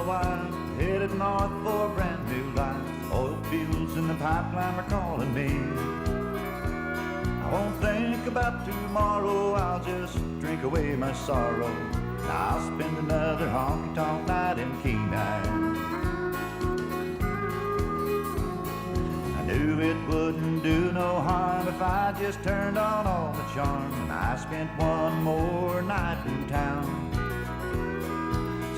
wife, headed north for a brand new life. Oil fields in the pipeline are calling me. I won't think about tomorrow, I'll just drink away my sorrow. I'll spend another honky-tonk night in Kenai. I knew it wouldn't do no harm if I just turned on all the charm, and I spent one more night in town.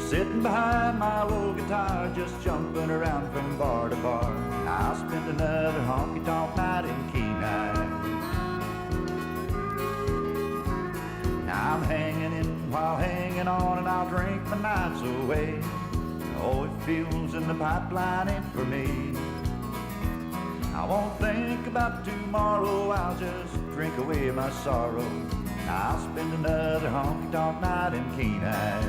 Sitting behind my old guitar, just jumping around from bar to bar. I'll spend another honky-tonk night in Kenai. Now I'm hanging in while hanging on, and I'll drink my nights away. Oh, it feels in the pipeline ain't for me. I won't think about tomorrow, I'll just drink away my sorrow. I'll spend another honky-tonk night in Kenai.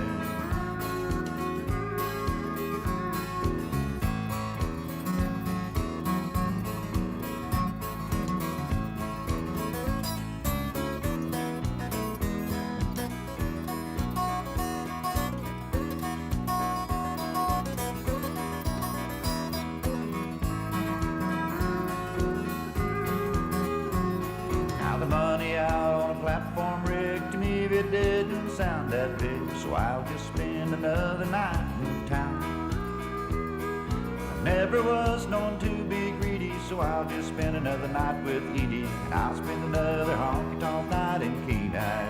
It didn't sound that big, so I'll just spend another night in town. I never was known to be greedy, so I'll just spend another night with Edie, and I'll spend another honky-tonk night in Kenai.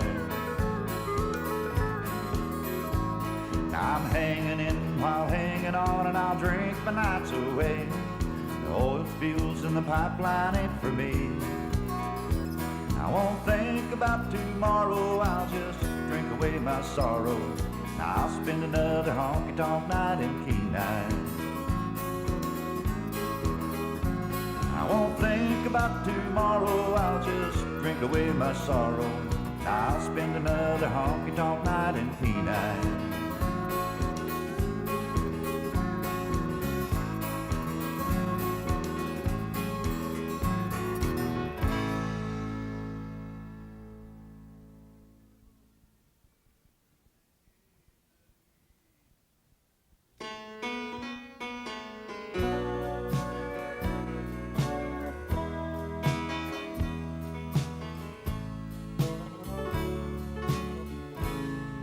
Now I'm hanging in while hanging on, and I'll drink my nights away. The oil fields in the pipeline ain't for me. I won't think about tomorrow, I'll just drink away my sorrow. I'll spend another honky-tonk night in Kenai. I won't think about tomorrow, I'll just drink away my sorrow. I'll spend another honky-tonk night in Kenai.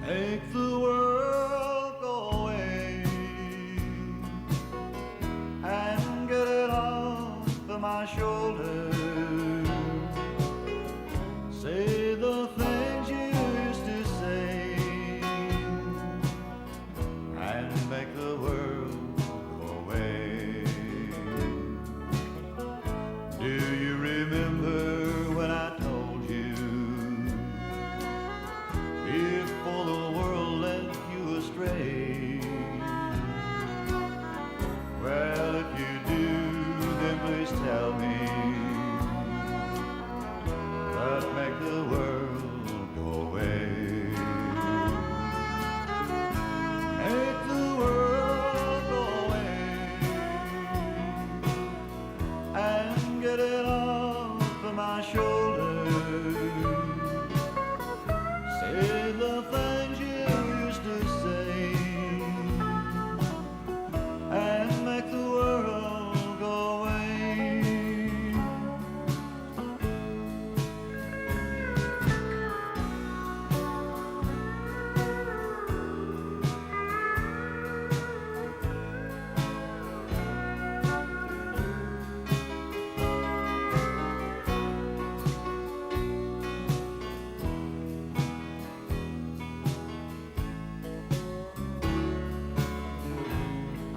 Make the world go away and get it off of my shoulders. Say the things you used to say and make the world go away. Do you remember when I told you before the world led you astray? Well, if you do, then please tell me, but make the world go away. Make the world go away and get it off of my shoulders. Say the things you used to say and make the world go away.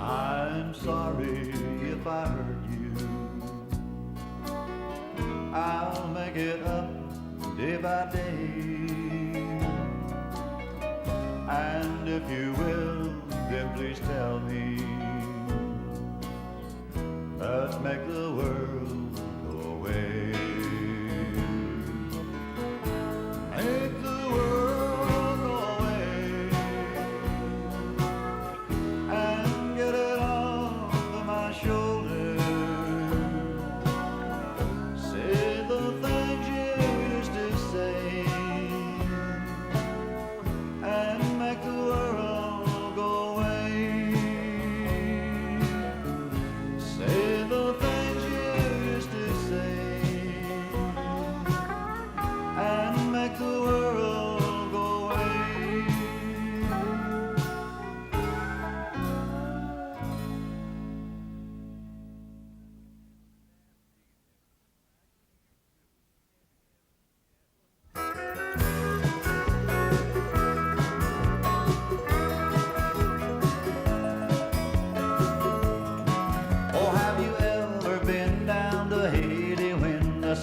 I'm sorry if I hurt you. I'll make it up day by day. And if you will, then please tell me, but make the world go away. Make the world go away and get it off of my shoulders. Say the things you used to say and make the world go away.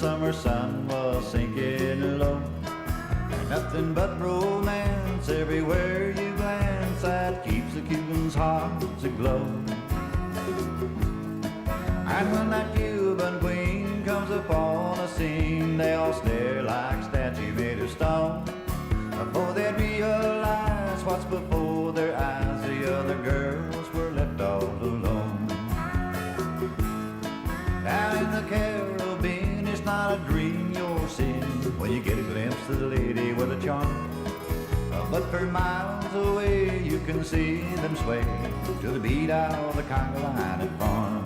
summer sun was sinking low. Nothing but romance everywhere you glance, that keeps the Cubans' hearts aglow. And when that Cuban queen comes upon the scene, they all stare like statues made of stone. Before they realize what's before their eyes, the other girls were left all alone. Down in the Caribbean, it's not a dream you're seeing when you get a glimpse of the lady with a charm. But for miles away you can see them sway to the beat of the conga line at farm.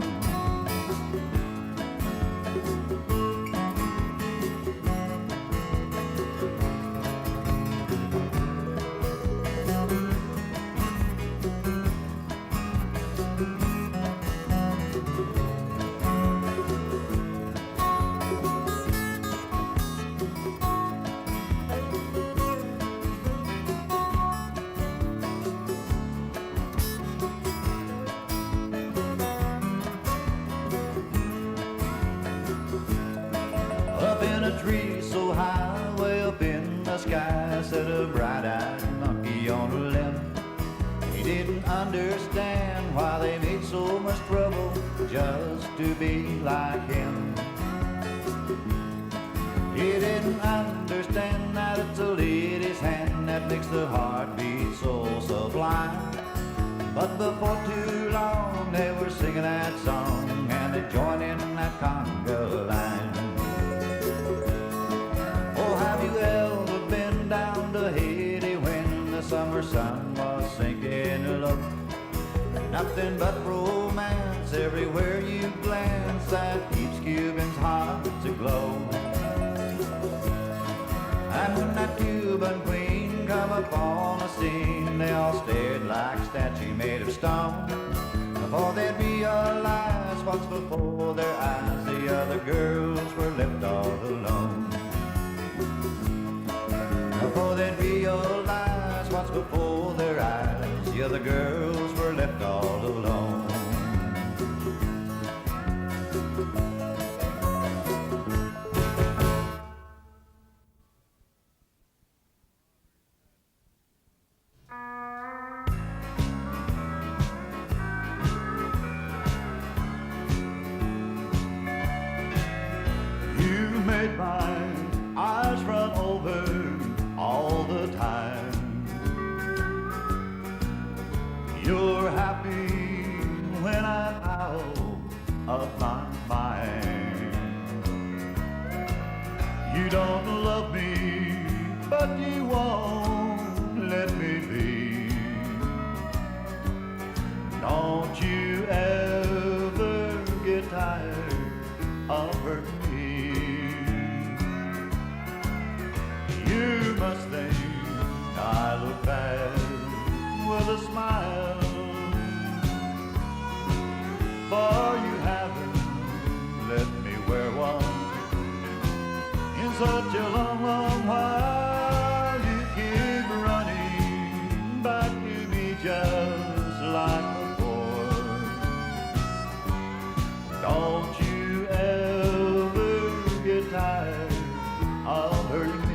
Up in a tree so high, way up in the sky, sat a bright-eyed monkey on a limb. He didn't understand why they made so much trouble just to be like him. He didn't understand that it's a lady's hand that makes the heart beat so sublime. But before too long they were singing that song, and they joined in that conga line. Oh, have you ever been down to Haiti when the summer sun was sinking low? Nothing but romance everywhere you glance, that keeps Cubans' hearts aglow. And when that Cuban queen come upon the scene, they all stared like statues made of stone. Before they'd realize what's before their eyes, the other girls were left all alone. Before they'd realize what's before their eyes, the other girls were left all alone. You made my eyes run over all the time. You're happy when I'm out of my mind. You don't love me, but you won't let me be. Don't you ever get tired of hurting me. You must think I look bad with a smile, for you haven't let me wear one in such a long, long while. You keep running back to me just like before. Don't you ever get tired of hurting me.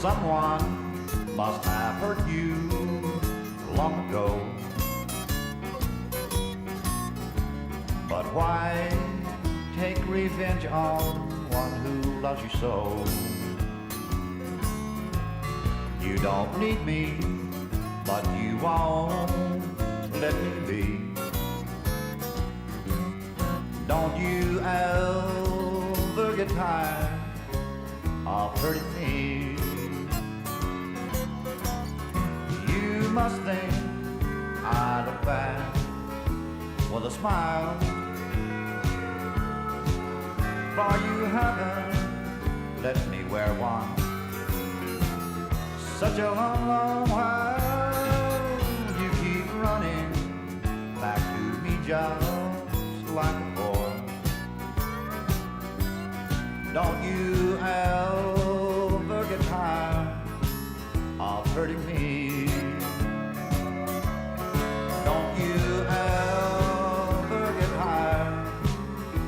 Someone must have hurt you long ago. But why take revenge on one who loves you so? You don't need me, but you won't let me be. Don't you ever get tired of hurting me? You must think I look bad with a smile, for you haven't let me wear one such a long, long while. You keep running back to me just like before. Don't you ever get tired of hurting me. Don't you ever get tired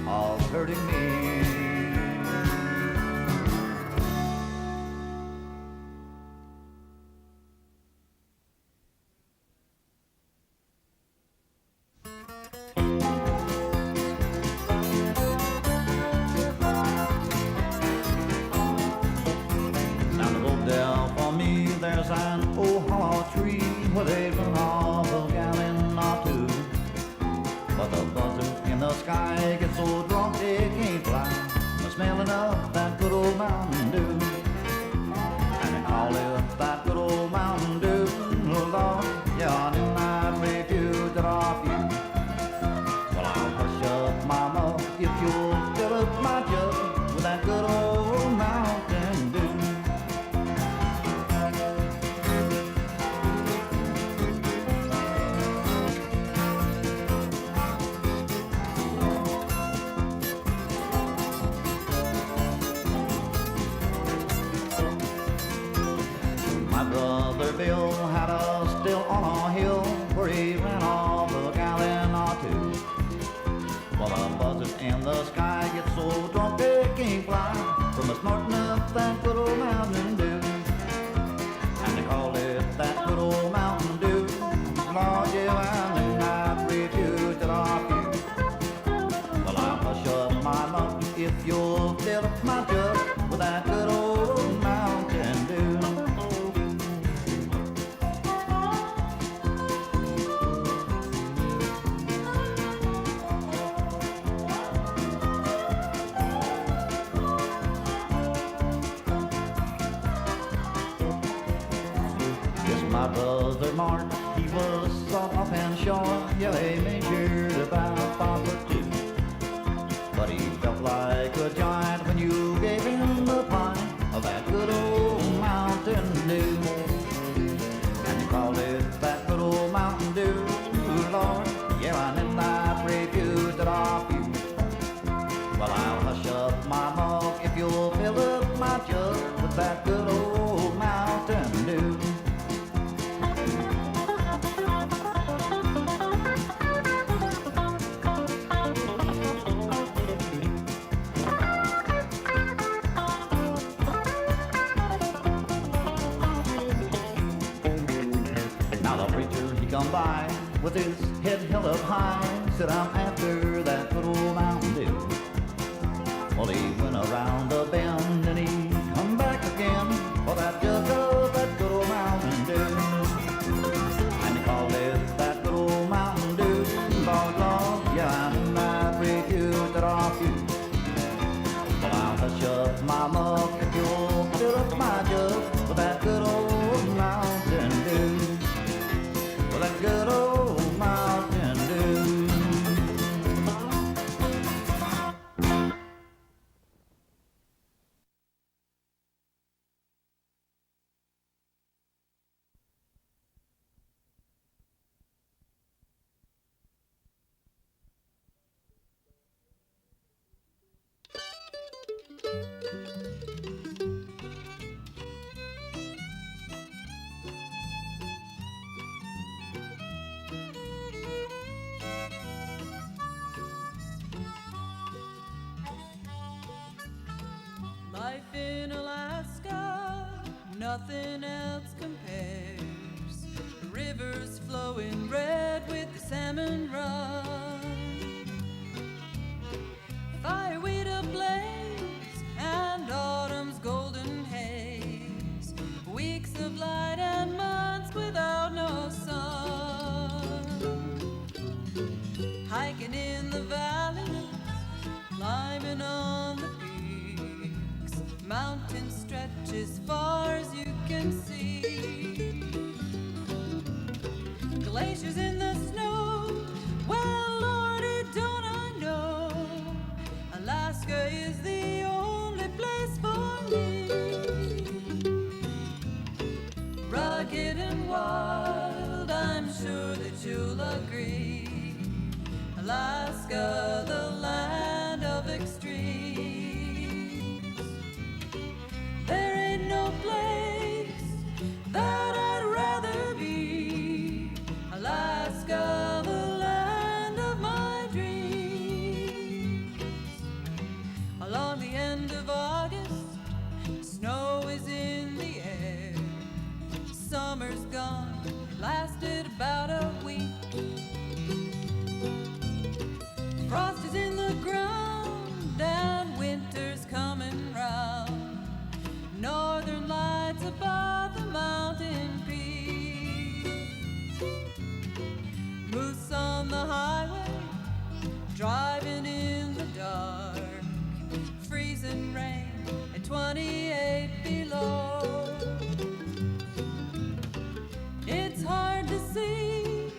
of hurting me. There's an old hollow tree where they run off a gallon or two. But the buzzard in the sky gets so drunk they can't fly. The smelling of that good old Mountain Dew. And they call it that good old Mountain Dew. Lord, yeah, I did not refuse it off you. Well, I'll hush up my mouth if you'll fill up my jug with that good old Mountain Dew. Brother Bill had a still on a hill where he ran off a gallon or two. Well, the buzzards in the sky get so drunk they can't fly from a snorting up that good old Mountain Dew. And they call it that good old Mountain Dew. Lord, yeah, and I refused it off you. Well, I'll hush up my mouth if you'll fill up my jug with that good old Mountain Dew. My brother Mark, he was soft and short, yeah, they measured about 5'2". But he felt like a giant when you gave him a pint of that good old Mountain Dew. And they called it that good old Mountain Dew, Lord, yeah, I did not refuse it off you. Well, I'll hush up my mug if you'll fill up my jug with that good old Mountain Dew. Come by with his head held up high, said I'm after that good old Mountain Dew. Well, he went around the bend and he come back again for that jug of that good old Mountain Dew. And he called it that good old Mountain Dew. Lord, Lord, yeah, and I refused it off you. Well, I'll hush up my mug if you'll fill up my jug with that good old Mountain Dew. That good old Mountain Dew. Life in Alaska, nothing else compares. The rivers flowing red with the salmon run. Fireweed ablaze and autumn's golden haze. Weeks of light and months without no sun. Hiking in the valleys, climbing on the mountains stretch as far as you can see. Glaciers in the snow, well, Lordy, don't I know. Alaska is the only place for me. Rugged and wild, I'm sure that you'll agree. Alaska, the land of extremes. There ain't no place that I'd rather be. Alaska, the land of my dreams. Along the end of August, snow is in the air. Summer's gone, it lasted about a week. Frost is in the ground and winter's coming round. Northern lights above the mountain peaks. Moose on the highway, driving in the dark. Freezing rain at 28 below. It's hard to see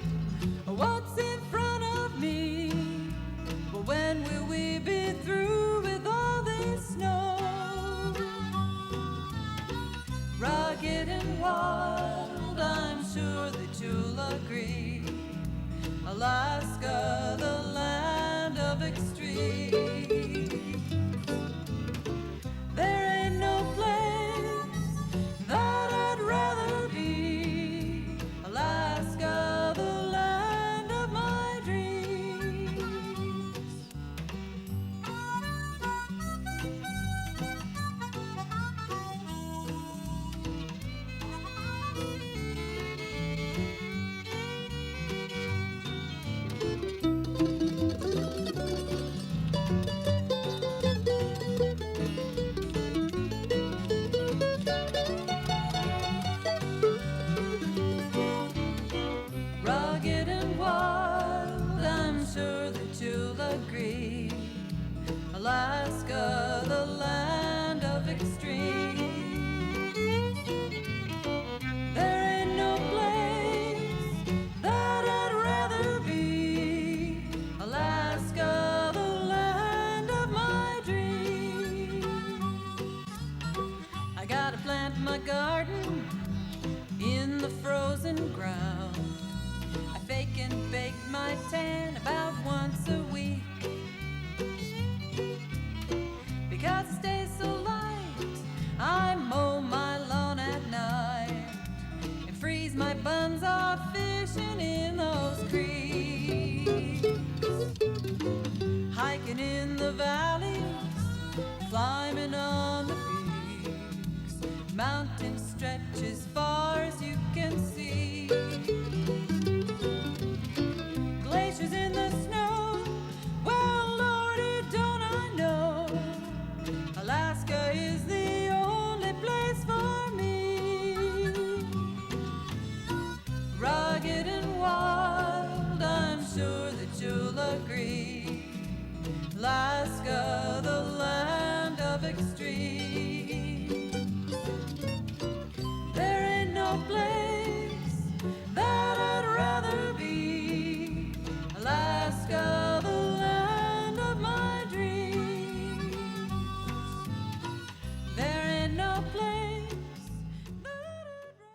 what's in front of me. But when will we be through with all this snow? Rugged and wild, I'm sure that you'll agree. Alaska, the land of extremes. There ain't no place that I'd rather be. Alaska, the land of my dreams. Rugged and wild, I'm sure that you'll agree. Alaska, the land of extremes. There ain't no place that I'd rather be. Alaska, the land of my dreams. I gotta plant my garden in the frozen ground. I fake and bake my tan about once a week. Because it stays so light, I mow my lawn at night and freeze my buns off fishing in those creeks. Hiking in the valleys, climbing on the peaks. Mountains stretch as far as you can see. Glaciers in the snow, well, Lordy, don't I know. Alaska is the only place for me. Rugged and wild, I'm sure that you'll agree. Alaska, the land of extremes. There ain't no place that I'd rather be. Alaska, the land of my dreams. There ain't no place that I'd rather.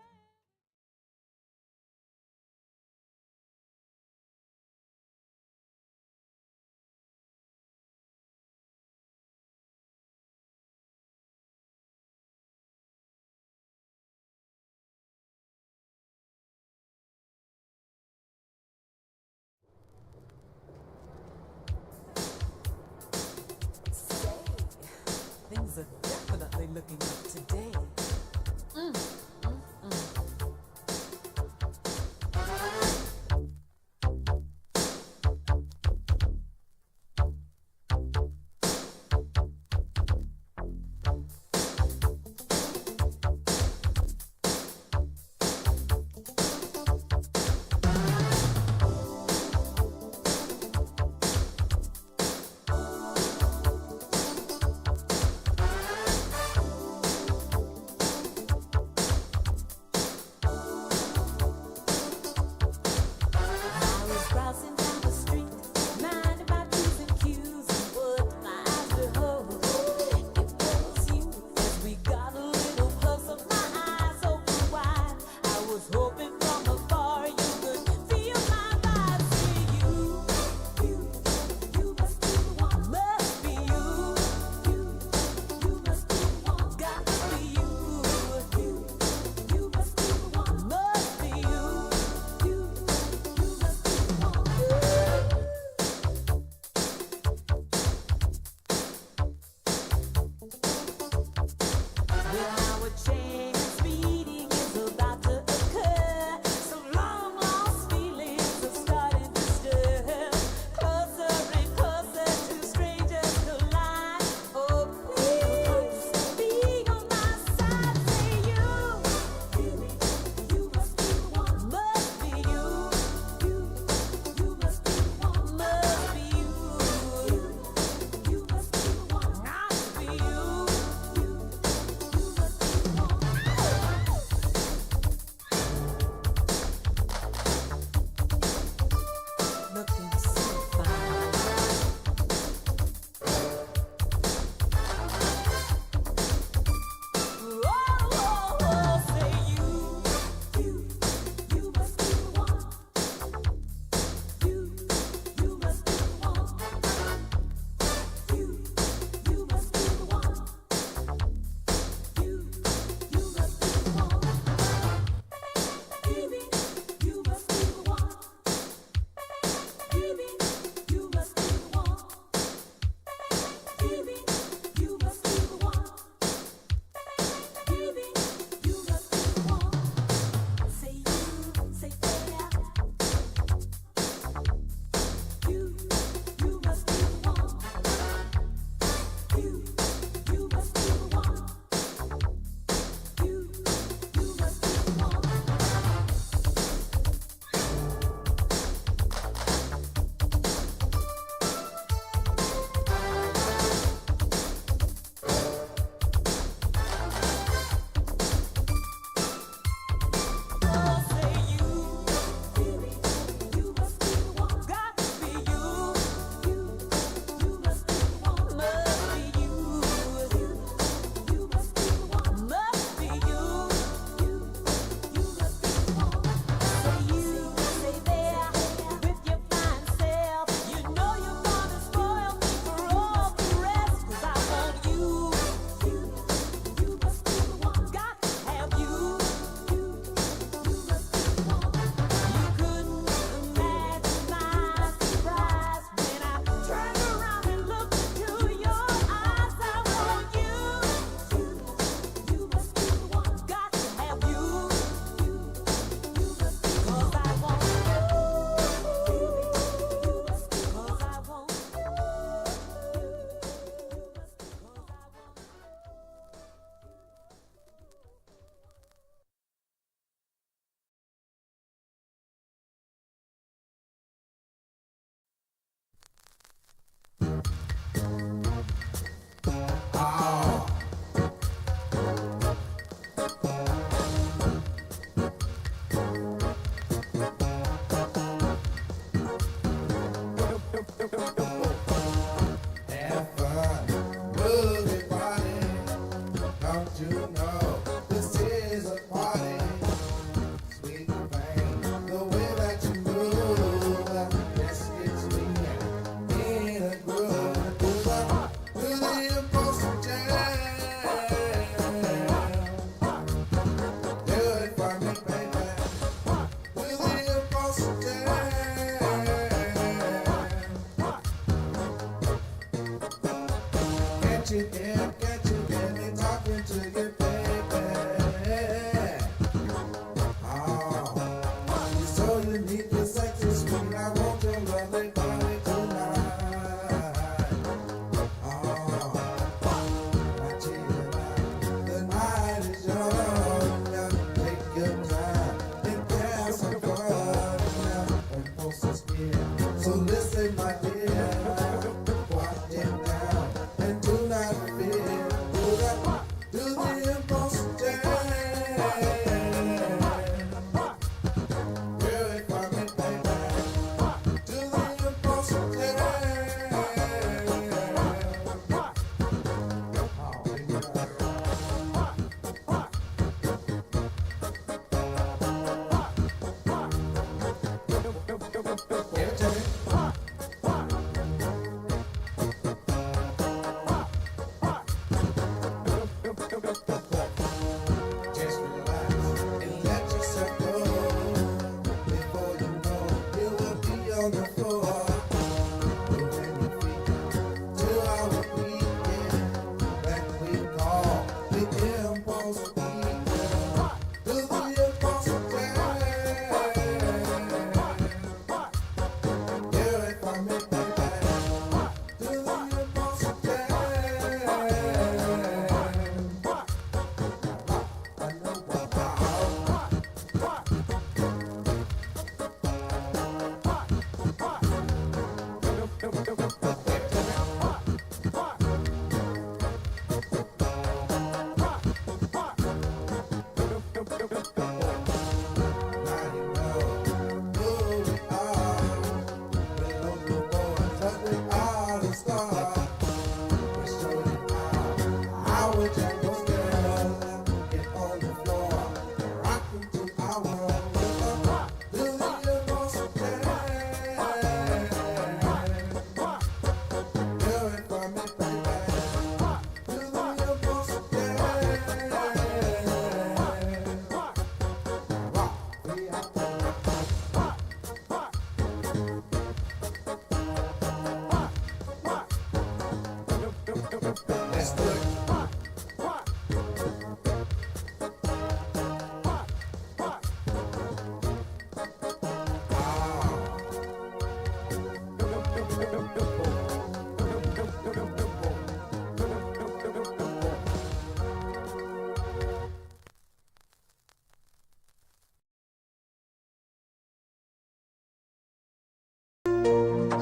Things are definitely looking up today.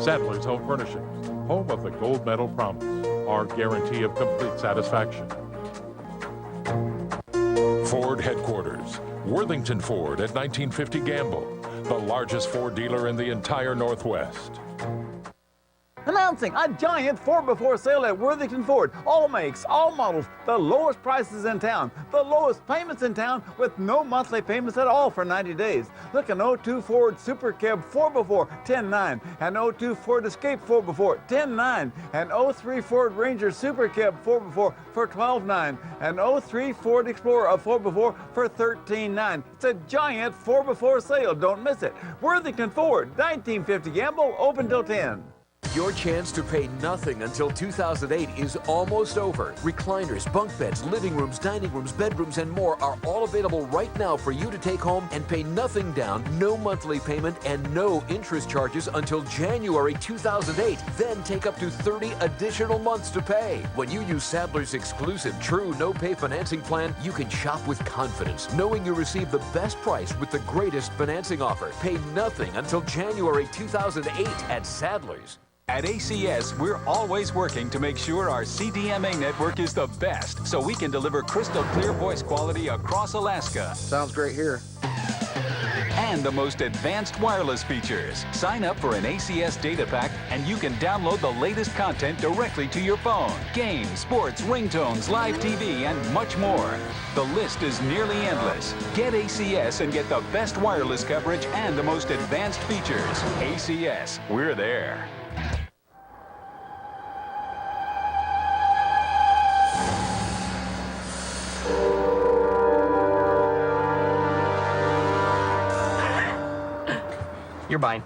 Sadler's Home Furnishings, home of the Gold Medal Promise, our guarantee of complete satisfaction. Ford Headquarters, Worthington Ford at 1950 Gamble, the largest Ford dealer in the entire Northwest. Announcing a giant 4x4 sale at Worthington Ford. All makes, all models, the lowest prices in town, the lowest payments in town with no monthly payments at all for 90 days. Look, an 02 Ford Super Cab 4x4, $10,900. An 02 Ford Escape 4x4, $10,900. An 03 Ford Ranger Super Cab 4x4 for $12,900. An 03 Ford Explorer 4x4 for $13,900. It's a giant 4x4 sale. Don't miss it. Worthington Ford, 1950 Gamble, open till 10. Your chance to pay nothing until 2008 is almost over. Recliners, bunk beds, living rooms, dining rooms, bedrooms, and more are all available right now for you to take home and pay nothing down, no monthly payment, and no interest charges until January 2008. Then take up to 30 additional months to pay. When you use Sadler's exclusive True No Pay financing plan, you can shop with confidence, knowing you receive the best price with the greatest financing offer. Pay nothing until January 2008 at Sadler's. At ACS, we're always working to make sure our CDMA network is the best, so we can deliver crystal clear voice quality across Alaska. Sounds great here. And the most advanced wireless features. Sign up for an ACS data pack and you can download the latest content directly to your phone. Games, sports, ringtones, live TV, and much more. The list is nearly endless. Get ACS and get the best wireless coverage and the most advanced features. ACS, we're there. You're buying.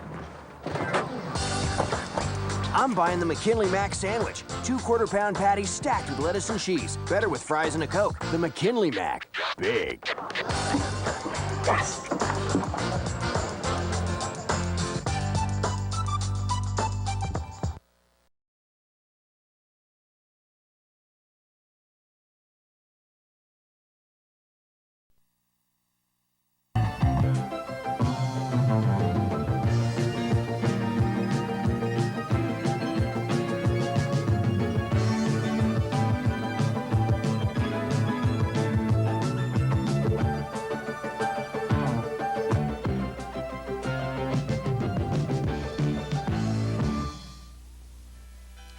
I'm buying the McKinley Mac sandwich. 2 quarter-pound patties stacked with lettuce and cheese. Better with fries and a Coke. The McKinley Mac. Big.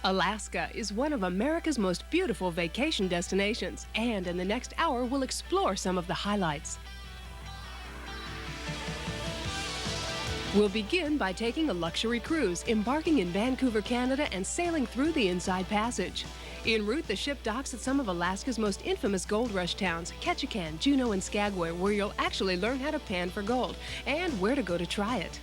Alaska is one of America's most beautiful vacation destinations, and in the next hour we'll explore some of the highlights. We'll begin by taking a luxury cruise, embarking in Vancouver, Canada, and sailing through the Inside Passage. En route, the ship docks at some of Alaska's most infamous gold rush towns, Ketchikan, Juneau, and Skagway, where you'll actually learn how to pan for gold and where to go to try it.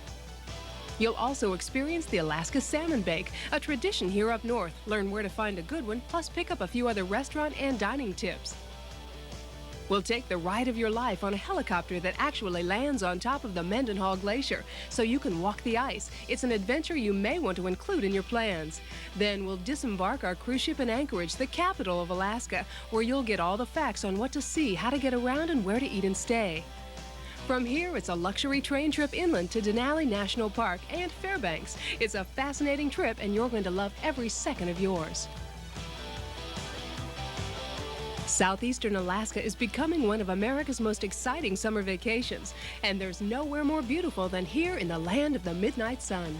You'll also experience the Alaska Salmon Bake, a tradition here up north. Learn where to find a good one, plus pick up a few other restaurant and dining tips. We'll take the ride of your life on a helicopter that actually lands on top of the Mendenhall Glacier, so you can walk the ice. It's an adventure you may want to include in your plans. Then we'll disembark our cruise ship in Anchorage, the capital of Alaska, where you'll get all the facts on what to see, how to get around, and where to eat and stay. From here, it's a luxury train trip inland to Denali National Park and Fairbanks. It's a fascinating trip, and you're going to love every second of yours. Southeastern Alaska is becoming one of America's most exciting summer vacations, and there's nowhere more beautiful than here in the land of the midnight sun.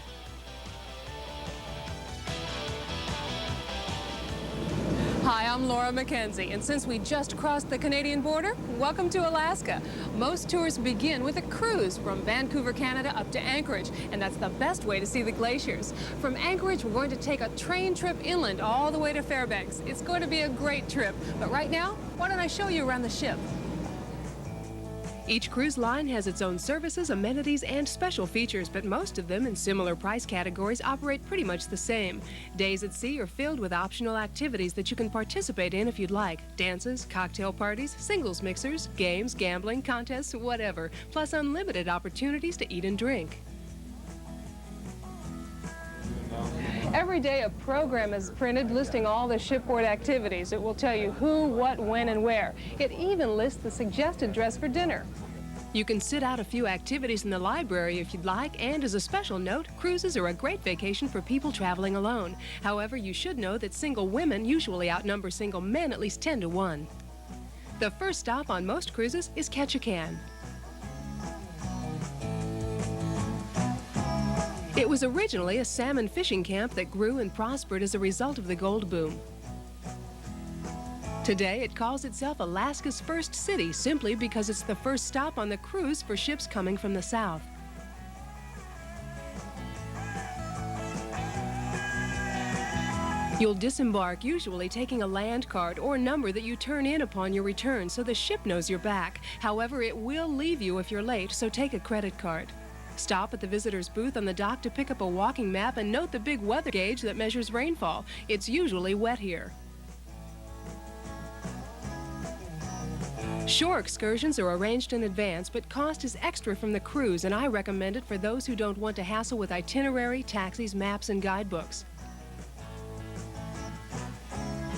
Hi, I'm Laura McKenzie, and since we just crossed the Canadian border, welcome to Alaska. Most tours begin with a cruise from Vancouver, Canada up to Anchorage, and that's the best way to see the glaciers. From Anchorage, we're going to take a train trip inland all the way to Fairbanks. It's going to be a great trip, but right now, why don't I show you around the ship? Each cruise line has its own services, amenities, and special features, but most of them in similar price categories operate pretty much the same. Days at sea are filled with optional activities that you can participate in if you'd like. Dances, cocktail parties, singles mixers, games, gambling, contests, whatever, plus unlimited opportunities to eat and drink. Every day a program is printed listing all the shipboard activities. It will tell you who, what, when, and where. It even lists the suggested dress for dinner. You can sit out a few activities in the library if you'd like, and as a special note, cruises are a great vacation for people traveling alone. However, you should know that single women usually outnumber single men at least 10 to 1. The first stop on most cruises is Ketchikan. It was originally a salmon fishing camp that grew and prospered as a result of the gold boom. Today, it calls itself Alaska's first city simply because it's the first stop on the cruise for ships coming from the south. You'll disembark, usually taking a land card or number that you turn in upon your return so the ship knows you're back. However, it will leave you if you're late, so take a credit card. Stop at the visitor's booth on the dock to pick up a walking map and note the big weather gauge that measures rainfall. It's usually wet here. Shore excursions are arranged in advance, but cost is extra from the cruise, and I recommend it for those who don't want to hassle with itinerary, taxis, maps, and guidebooks.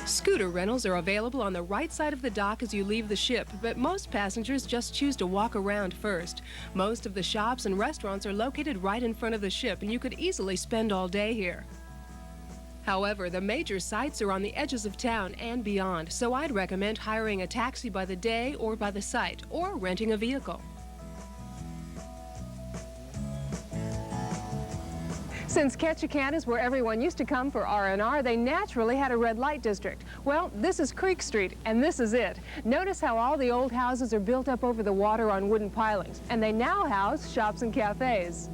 Scooter rentals are available on the right side of the dock as you leave the ship, but most passengers just choose to walk around first. Most of the shops and restaurants are located right in front of the ship, and you could easily spend all day here. However, the major sites are on the edges of town and beyond, so I'd recommend hiring a taxi by the day or by the site, or renting a vehicle. Since Ketchikan is where everyone used to come for R&R, they naturally had a red light district. Well, this is Creek Street, and this is it. Notice how all the old houses are built up over the water on wooden pilings, and they now house shops and cafes.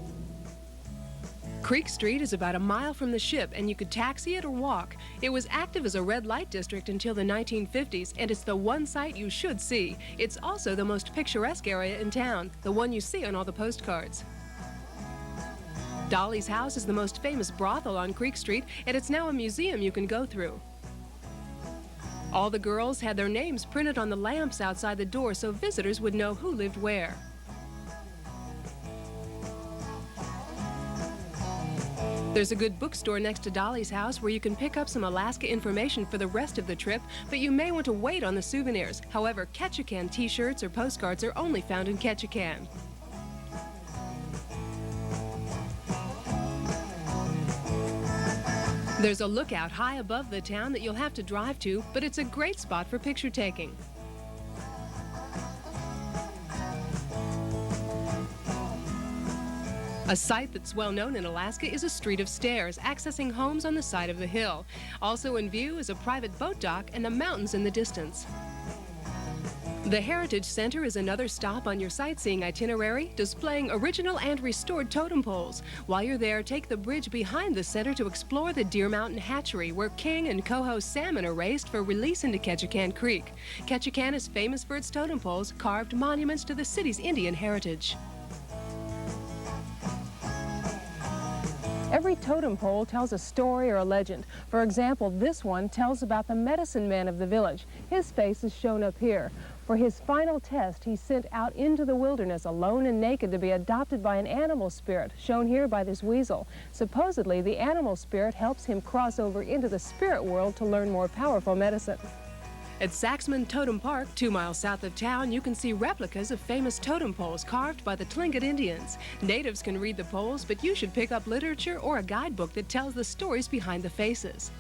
Creek Street is about a mile from the ship, and you could taxi it or walk. It was active as a red light district until the 1950s, and it's the one site you should see. It's also the most picturesque area in town, the one you see on all the postcards. Dolly's House is the most famous brothel on Creek Street, and it's now a museum you can go through. All the girls had their names printed on the lamps outside the door so visitors would know who lived where. There's a good bookstore next to Dolly's House where you can pick up some Alaska information for the rest of the trip, but you may want to wait on the souvenirs. However, Ketchikan t-shirts or postcards are only found in Ketchikan. There's a lookout high above the town that you'll have to drive to, but it's a great spot for picture taking. A site that's well known in Alaska is a street of stairs, accessing homes on the side of the hill. Also in view is a private boat dock and the mountains in the distance. The Heritage Center is another stop on your sightseeing itinerary, displaying original and restored totem poles. While you're there, take the bridge behind the center to explore the Deer Mountain Hatchery, where king and coho salmon are raised for release into Ketchikan Creek. Ketchikan is famous for its totem poles, carved monuments to the city's Indian heritage. Every totem pole tells a story or a legend. For example, this one tells about the medicine man of the village. His face is shown up here. For his final test, he's sent out into the wilderness alone and naked to be adopted by an animal spirit, shown here by this weasel. Supposedly, the animal spirit helps him cross over into the spirit world to learn more powerful medicine. At Saxman Totem Park, 2 miles south of town, you can see replicas of famous totem poles carved by the Tlingit Indians. Natives can read the poles, but you should pick up literature or a guidebook that tells the stories behind the faces.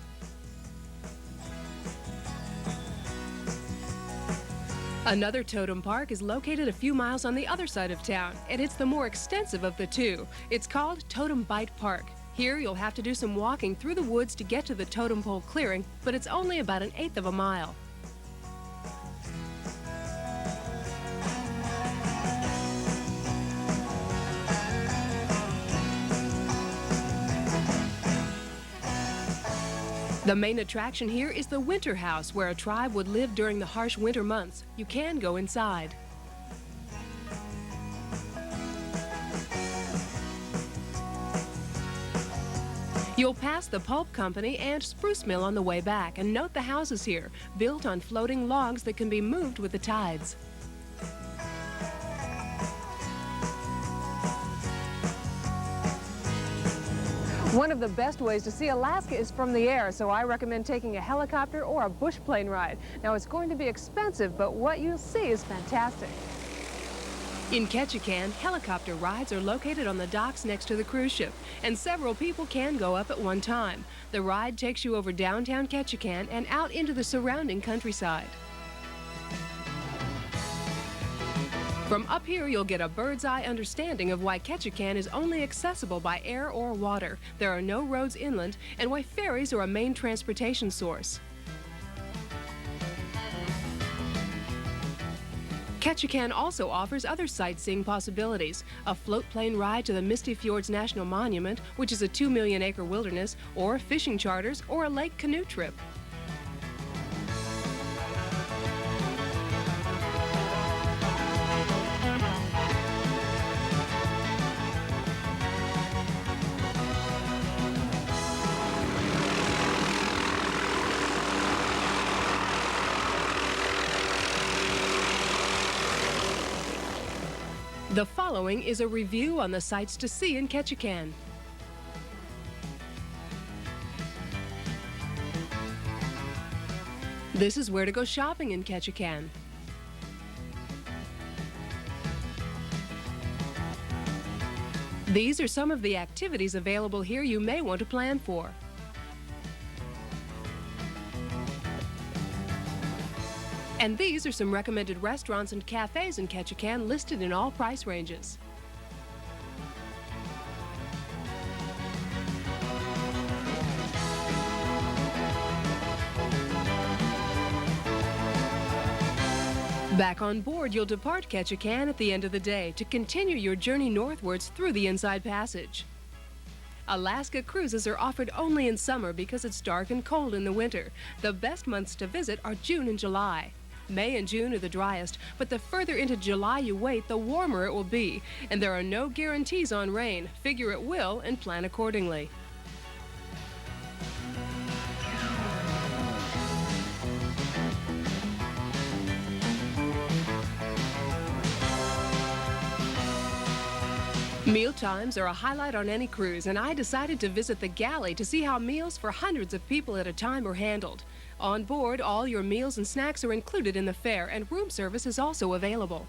Another totem park is located a few miles on the other side of town, and it's the more extensive of the two. It's called Totem Bite Park. Here, you'll have to do some walking through the woods to get to the totem pole clearing, but it's only about 1/8 of a mile. The main attraction here is the winter house, where a tribe would live during the harsh winter months. You can go inside. You'll pass the pulp company and spruce mill on the way back, and note the houses here, built on floating logs that can be moved with the tides. One of the best ways to see Alaska is from the air, so I recommend taking a helicopter or a bush plane ride. Now, it's going to be expensive, but what you'll see is fantastic. In Ketchikan, helicopter rides are located on the docks next to the cruise ship, and several people can go up at one time. The ride takes you over downtown Ketchikan and out into the surrounding countryside. From up here, you'll get a bird's-eye understanding of why Ketchikan is only accessible by air or water. There are no roads inland, and why ferries are a main transportation source. Ketchikan also offers other sightseeing possibilities: a float plane ride to the Misty Fjords National Monument, which is a 2 million acre wilderness, or fishing charters, or a lake canoe trip. The following is a review on the sights to see in Ketchikan. This is where to go shopping in Ketchikan. These are some of the activities available here you may want to plan for. And these are some recommended restaurants and cafes in Ketchikan listed in all price ranges. Back on board, you'll depart Ketchikan at the end of the day to continue your journey northwards through the Inside Passage. Alaska cruises are offered only in summer because it's dark and cold in the winter. The best months to visit are June and July. May and June are the driest, but the further into July you wait, the warmer it will be. And there are no guarantees on rain. Figure it will and plan accordingly. Meal times are a highlight on any cruise, and I decided to visit the galley to see how meals for hundreds of people at a time are handled. On board, all your meals and snacks are included in the fare, and room service is also available.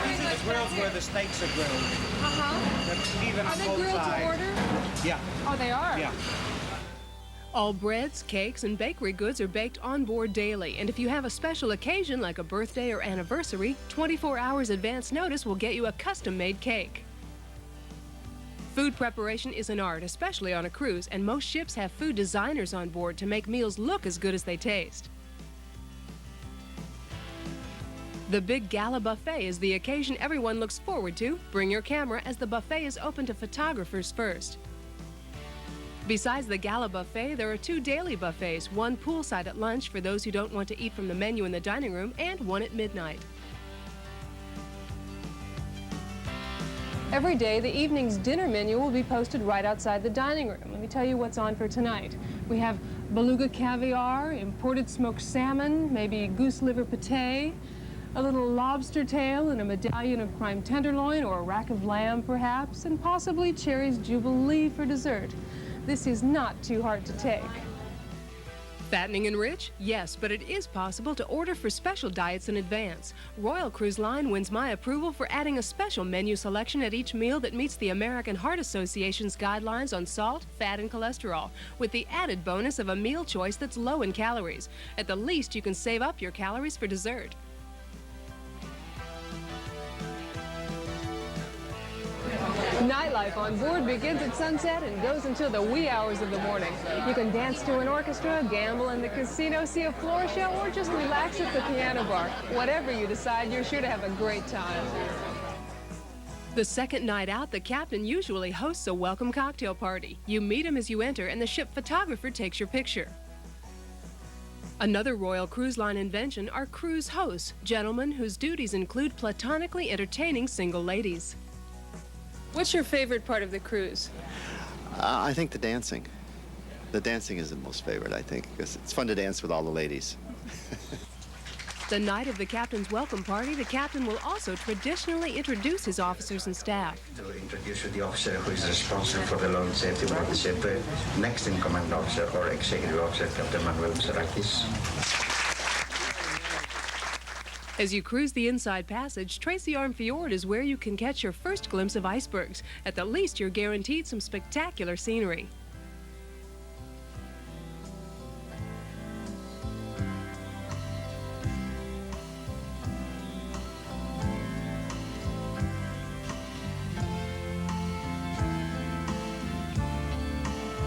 These are the grills where the steaks are grilled. Even Are on they both grilled sides. to order? Yeah. Oh, they are? Yeah. All breads, cakes, and bakery goods are baked on board daily, and if you have a special occasion like a birthday or anniversary, 24 hours advance notice will get you a custom-made cake. Food preparation is an art, especially on a cruise, and most ships have food designers on board to make meals look as good as they taste. The Big Gala Buffet is the occasion everyone looks forward to. Bring your camera, as the buffet is open to photographers first. Besides the Gala Buffet, there are 2 daily buffets, one poolside at lunch for those who don't want to eat from the menu in the dining room, and one at midnight. Every day, the evening's dinner menu will be posted right outside the dining room. Let me tell you what's on for tonight. We have beluga caviar, imported smoked salmon, maybe goose liver pate, a little lobster tail, and a medallion of prime tenderloin, or a rack of lamb, perhaps, and possibly Cherry's Jubilee for dessert. This is not too hard to take. Fattening and rich? Yes, but it is possible to order for special diets in advance. Royal Cruise Line wins my approval for adding a special menu selection at each meal that meets the American Heart Association's guidelines on salt, fat, and cholesterol, with the added bonus of a meal choice that's low in calories. At the least, you can save up your calories for dessert. Nightlife on board begins at sunset and goes until the wee hours of the morning. You can dance to an orchestra, gamble in the casino, see a floor show, or just relax at the piano bar. Whatever you decide, you're sure to have a great time. The second night out, the captain usually hosts a welcome cocktail party. You meet him as you enter, and the ship photographer takes your picture. Another Royal Cruise Line invention are cruise hosts, gentlemen whose duties include platonically entertaining single ladies. What's your favorite part of the cruise? I think the dancing. The dancing is the most favorite, I think, because it's fun to dance with all the ladies. The night of the captain's welcome party, the captain will also traditionally introduce his officers and staff. To introduce you the officer who is responsible for the loan safety aboard the ship, next in command officer or executive officer, Captain Manuel Sarakis. As you cruise the Inside Passage, Tracy Arm Fjord is where you can catch your first glimpse of icebergs. At the least, you're guaranteed some spectacular scenery.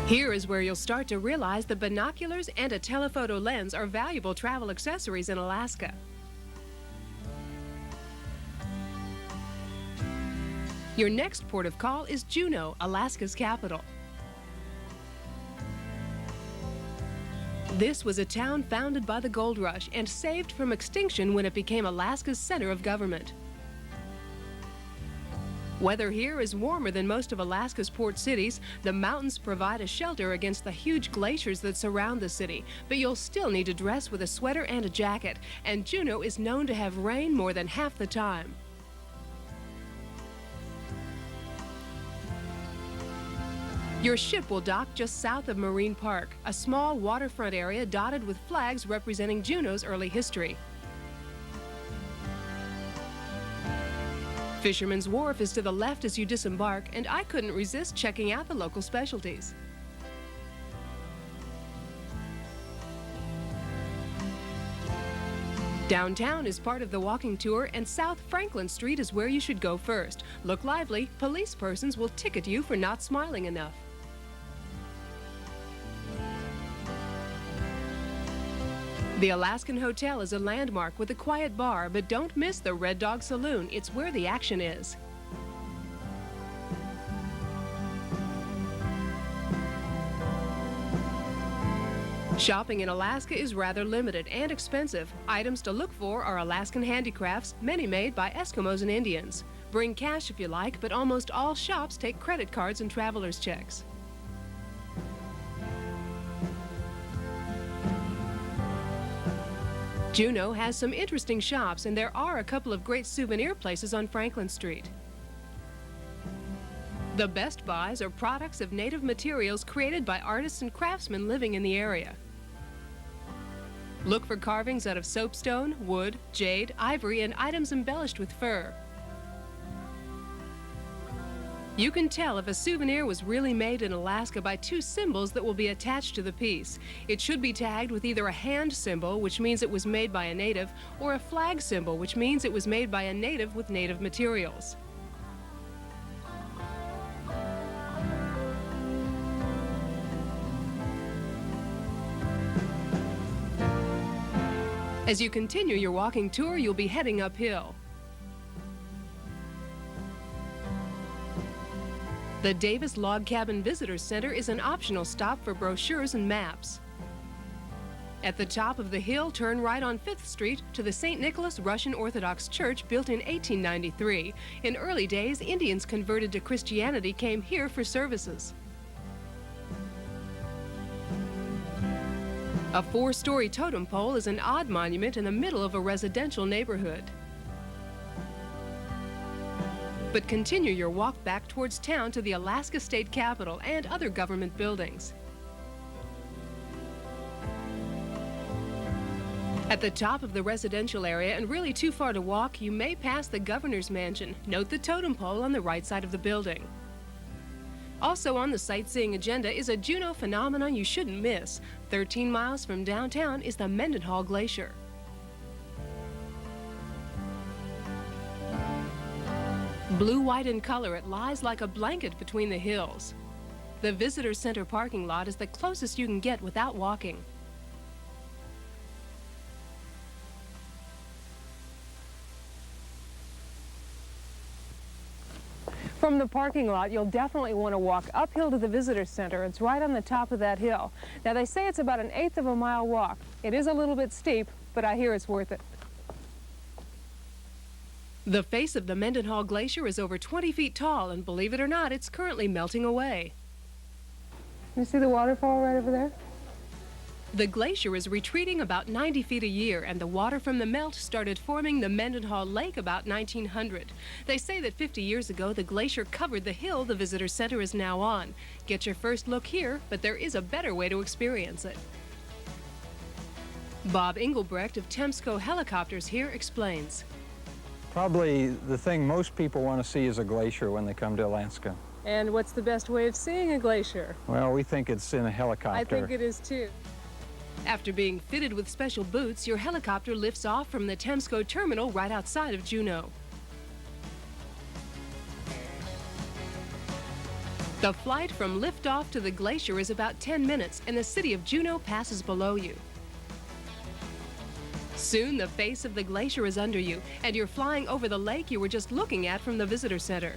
Here is where you'll start to realize that binoculars and a telephoto lens are valuable travel accessories in Alaska. Your next port of call is Juneau, Alaska's capital. This was a town founded by the gold rush and saved from extinction when it became Alaska's center of government. Weather here is warmer than most of Alaska's port cities. The mountains provide a shelter against the huge glaciers that surround the city, but you'll still need to dress with a sweater and a jacket, and Juneau is known to have rain more than half the time. Your ship will dock just south of Marine Park, a small waterfront area dotted with flags representing Juneau's early history. Fisherman's Wharf is to the left as you disembark, and I couldn't resist checking out the local specialties. Downtown is part of the walking tour, and South Franklin Street is where you should go first. Look lively. Police persons will ticket you for not smiling enough. The Alaskan Hotel is a landmark with a quiet bar, but don't miss the Red Dog Saloon. It's where the action is. Shopping in Alaska is rather limited and expensive. Items to look for are Alaskan handicrafts, many made by Eskimos and Indians. Bring cash if you like, but almost all shops take credit cards and traveler's checks. Juneau has some interesting shops, and there are a couple of great souvenir places on Franklin Street. The best buys are products of native materials created by artists and craftsmen living in the area. Look for carvings out of soapstone, wood, jade, ivory, and items embellished with fur. You can tell if a souvenir was really made in Alaska by two symbols that will be attached to the piece. It should be tagged with either a hand symbol, which means it was made by a native, or a flag symbol, which means it was made by a native with native materials. As you continue your walking tour, you'll be heading uphill. The Davis Log Cabin Visitors Center is an optional stop for brochures and maps. At the top of the hill, turn right on 5th Street to the St. Nicholas Russian Orthodox Church, built in 1893. In early days, Indians converted to Christianity came here for services. A 4-story totem pole is an odd monument in the middle of a residential neighborhood. But continue your walk back towards town to the Alaska State Capitol and other government buildings. At the top of the residential area, and really too far to walk, you may pass the governor's mansion. Note the totem pole on the right side of the building. Also on the sightseeing agenda is a Juneau phenomenon you shouldn't miss. 13 miles from downtown is the Mendenhall Glacier. Blue-white in color, it lies like a blanket between the hills. The Visitor Center parking lot is the closest you can get without walking. From the parking lot, you'll definitely want to walk uphill to the Visitor Center. It's right on the top of that hill. Now, they say it's about an 1/8 of a mile walk. It is a little bit steep, but I hear it's worth it. The face of the Mendenhall Glacier is over 20 feet tall, and believe it or not, it's currently melting away. You see the waterfall right over there? The glacier is retreating about 90 feet a year, and the water from the melt started forming the Mendenhall Lake about 1900. They say that 50 years ago, the glacier covered the hill the Visitor Center is now on. Get your first look here, but there is a better way to experience it. Bob Engelbrecht of Temsco Helicopters here explains. Probably the thing most people want to see is a glacier when they come to Alaska. And what's the best way of seeing a glacier? Well, we think it's in a helicopter. I think it is too. After being fitted with special boots, your helicopter lifts off from the Temsco terminal right outside of Juneau. The flight from liftoff to the glacier is about 10 minutes, and the city of Juneau passes below you. Soon, the face of the glacier is under you, and you're flying over the lake you were just looking at from the visitor center.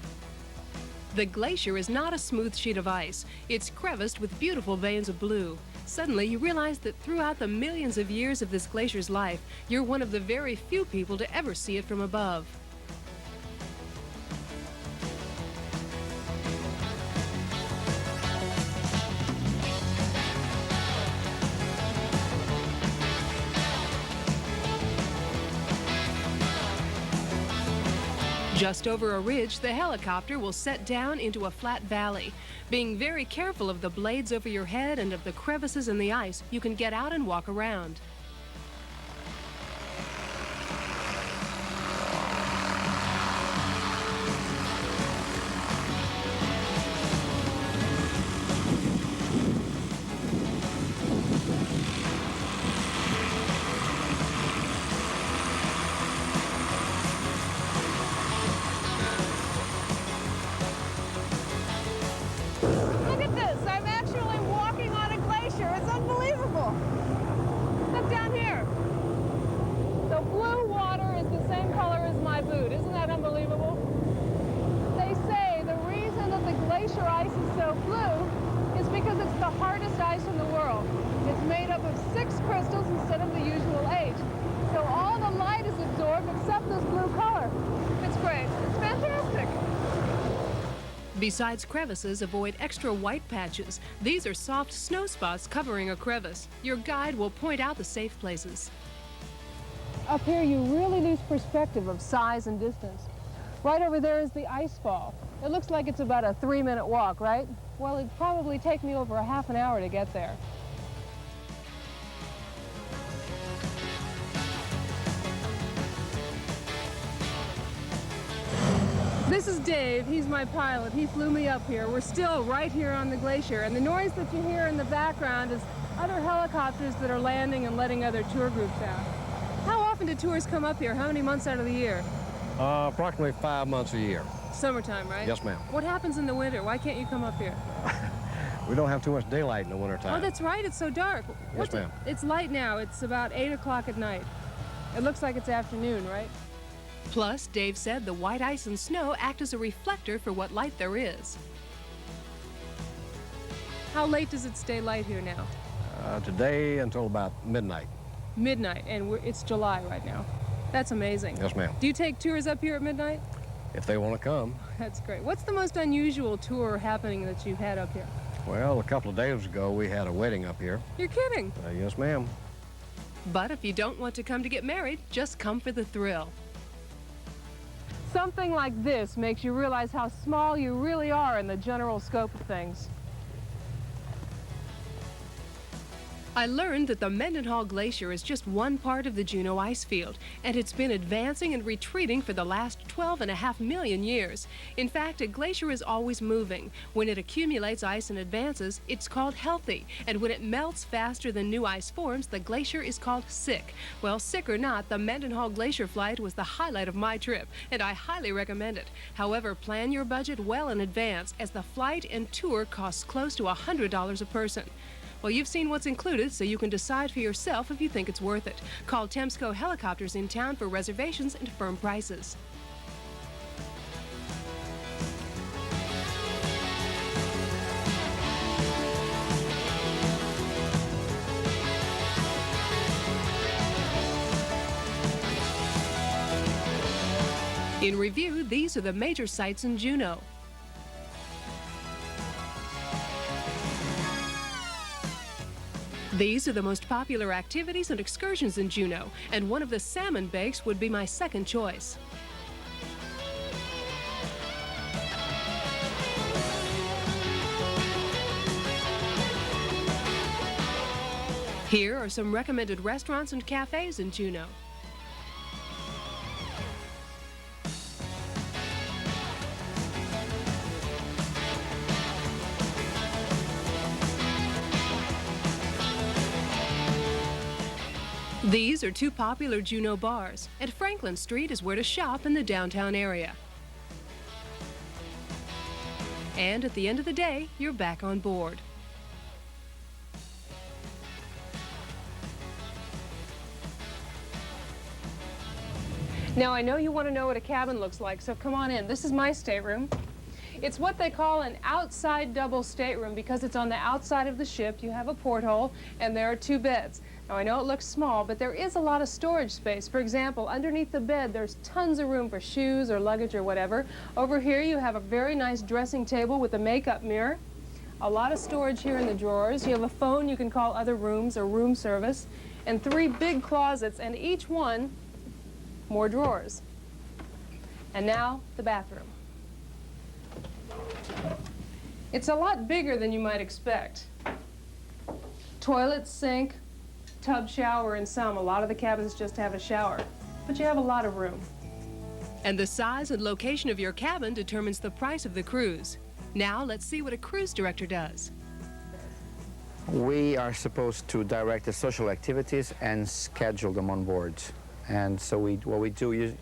The glacier is not a smooth sheet of ice. It's creviced with beautiful veins of blue. Suddenly, you realize that throughout the millions of years of this glacier's life, you're one of the very few people to ever see it from above. Just over a ridge, the helicopter will set down into a flat valley. Being very careful of the blades over your head and of the crevices in the ice, you can get out and walk around. Look at this! I'm actually walking on a glacier. It's unbelievable. Look down here. The blue water is the same color as my boot. Isn't that unbelievable? They say the reason that the glacier ice is so blue is because it's the hardest ice in the world. It's made up of 6 crystals instead of the usual 8. So all the light is absorbed except this blue color. It's great. It's fantastic. Besides crevices, avoid extra white patches. These are soft snow spots covering a crevice. Your guide will point out the safe places. Up here, you really lose perspective of size and distance. Right over there is the ice fall. It looks like it's about a 3-minute walk, right? Well, it'd probably take me over a half an hour to get there. This is Dave. He's my pilot. He flew me up here. We're still right here on the glacier, and the noise that you hear in the background is other helicopters that are landing and letting other tour groups out. How often do tours come up here? How many months out of the year? Approximately 5 months a year. Summertime, right? Yes, ma'am. What happens in the winter? Why can't you come up here? We don't have too much daylight in the wintertime. Oh, that's right. It's so dark. Yes, ma'am. It's light now. It's about 8 o'clock at night. It looks like it's afternoon, right? Plus, Dave said the white ice and snow act as a reflector for what light there is. How late does it stay light here now? Today until about midnight. Midnight, and it's July right now. That's amazing. Yes, ma'am. Do you take tours up here at midnight? If they want to come. That's great. What's the most unusual tour happening that you've had up here? Well, a couple of days ago, we had a wedding up here. You're kidding. Yes, ma'am. But if you don't want to come to get married, just come for the thrill. Something like this makes you realize how small you really are in the general scope of things. I learned that the Mendenhall Glacier is just one part of the Juneau ice field, and it's been advancing and retreating for the last 12.5 million years. In fact, a glacier is always moving. When it accumulates ice and advances, it's called healthy, and when it melts faster than new ice forms, the glacier is called sick. Well, sick or not, the Mendenhall Glacier flight was the highlight of my trip, and I highly recommend it. However, plan your budget well in advance, as the flight and tour costs close to $100 a person. Well, you've seen what's included, so you can decide for yourself if you think it's worth it. Call Temsco Helicopters in town for reservations and firm prices. In review, these are the major sites in Juneau. These are the most popular activities and excursions in Juneau, and one of the salmon bakes would be my second choice. Here are some recommended restaurants and cafes in Juneau. These are two popular Juneau bars, and Franklin Street is where to shop in the downtown area. And at the end of the day, you're back on board. Now, I know you want to know what a cabin looks like, so come on in. This is my stateroom. It's what they call an outside double stateroom because it's on the outside of the ship. You have a porthole, and there are two beds. Now, I know it looks small, but there is a lot of storage space. For example, underneath the bed, there's tons of room for shoes or luggage or whatever. Over here, you have a very nice dressing table with a makeup mirror. A lot of storage here in the drawers. You have a phone you can call other rooms or room service. And 3 big closets, and each one more drawers. And now, the bathroom. It's a lot bigger than you might expect. Toilet, sink, tub, shower, and some. A lot of the cabins just have a shower, but you have a lot of room. And the size and location of your cabin determines the price of the cruise. Now, let's see what a cruise director does. We are supposed to direct the social activities and schedule them on board. And so what we do is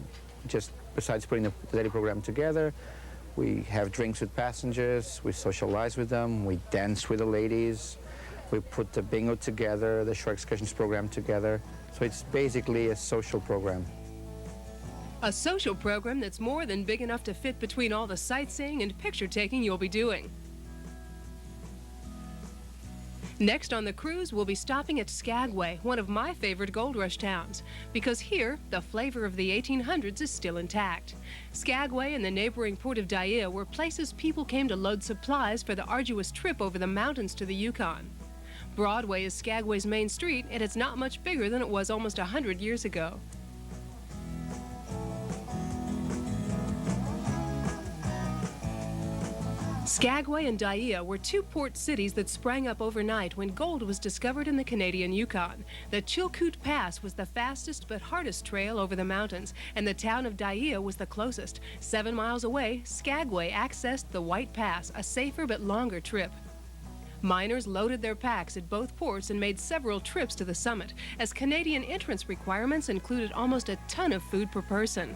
just, besides putting the daily program together, we have drinks with passengers, we socialize with them, we dance with the ladies, we put the bingo together, the shore excursions program together. So it's basically a social program. A social program that's more than big enough to fit between all the sightseeing and picture-taking you'll be doing. Next on the cruise, we'll be stopping at Skagway, one of my favorite gold rush towns, because here, the flavor of the 1800s is still intact. Skagway and the neighboring port of Dyea were places people came to load supplies for the arduous trip over the mountains to the Yukon. Broadway is Skagway's main street, and it's not much bigger than it was almost 100 years ago. Skagway and Dyea were two port cities that sprang up overnight when gold was discovered in the Canadian Yukon. The Chilkoot Pass was the fastest but hardest trail over the mountains, and the town of Dyea was the closest. 7 miles away, Skagway accessed the White Pass, a safer but longer trip. Miners loaded their packs at both ports and made several trips to the summit, as Canadian entrance requirements included almost a ton of food per person.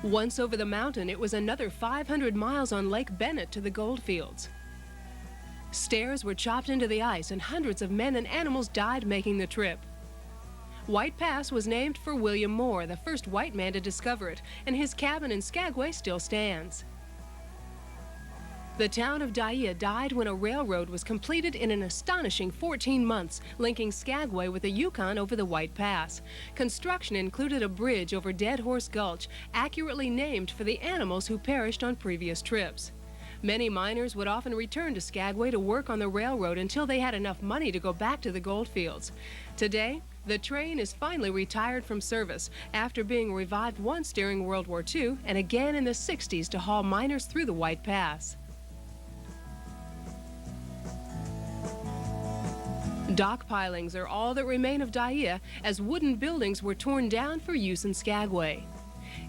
Once over the mountain, it was another 500 miles on Lake Bennett to the goldfields. Stairs were chopped into the ice, and hundreds of men and animals died making the trip. White Pass was named for William Moore, the first white man to discover it, and his cabin in Skagway still stands. The town of Dyea died when a railroad was completed in an astonishing 14 months, linking Skagway with the Yukon over the White Pass. Construction included a bridge over Dead Horse Gulch, accurately named for the animals who perished on previous trips. Many miners would often return to Skagway to work on the railroad until they had enough money to go back to the goldfields. Today, the train is finally retired from service after being revived once during World War II and again in the 60s to haul miners through the White Pass. Dock pilings are all that remain of Dyea, as wooden buildings were torn down for use in Skagway.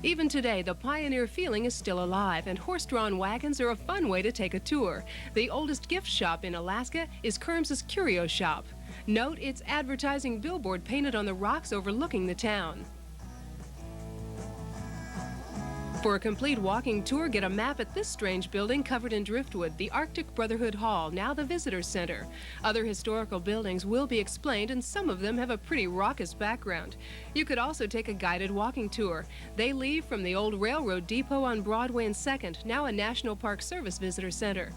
Even today, the pioneer feeling is still alive, and horse-drawn wagons are a fun way to take a tour. The oldest gift shop in Alaska is Kerms's Curio Shop. Note its advertising billboard painted on the rocks overlooking the town. For a complete walking tour, get a map at this strange building covered in driftwood, the Arctic Brotherhood Hall, now the Visitor Center. Other historical buildings will be explained, and some of them have a pretty raucous background. You could also take a guided walking tour. They leave from the old railroad depot on Broadway and 2nd, now a National Park Service Visitor Center.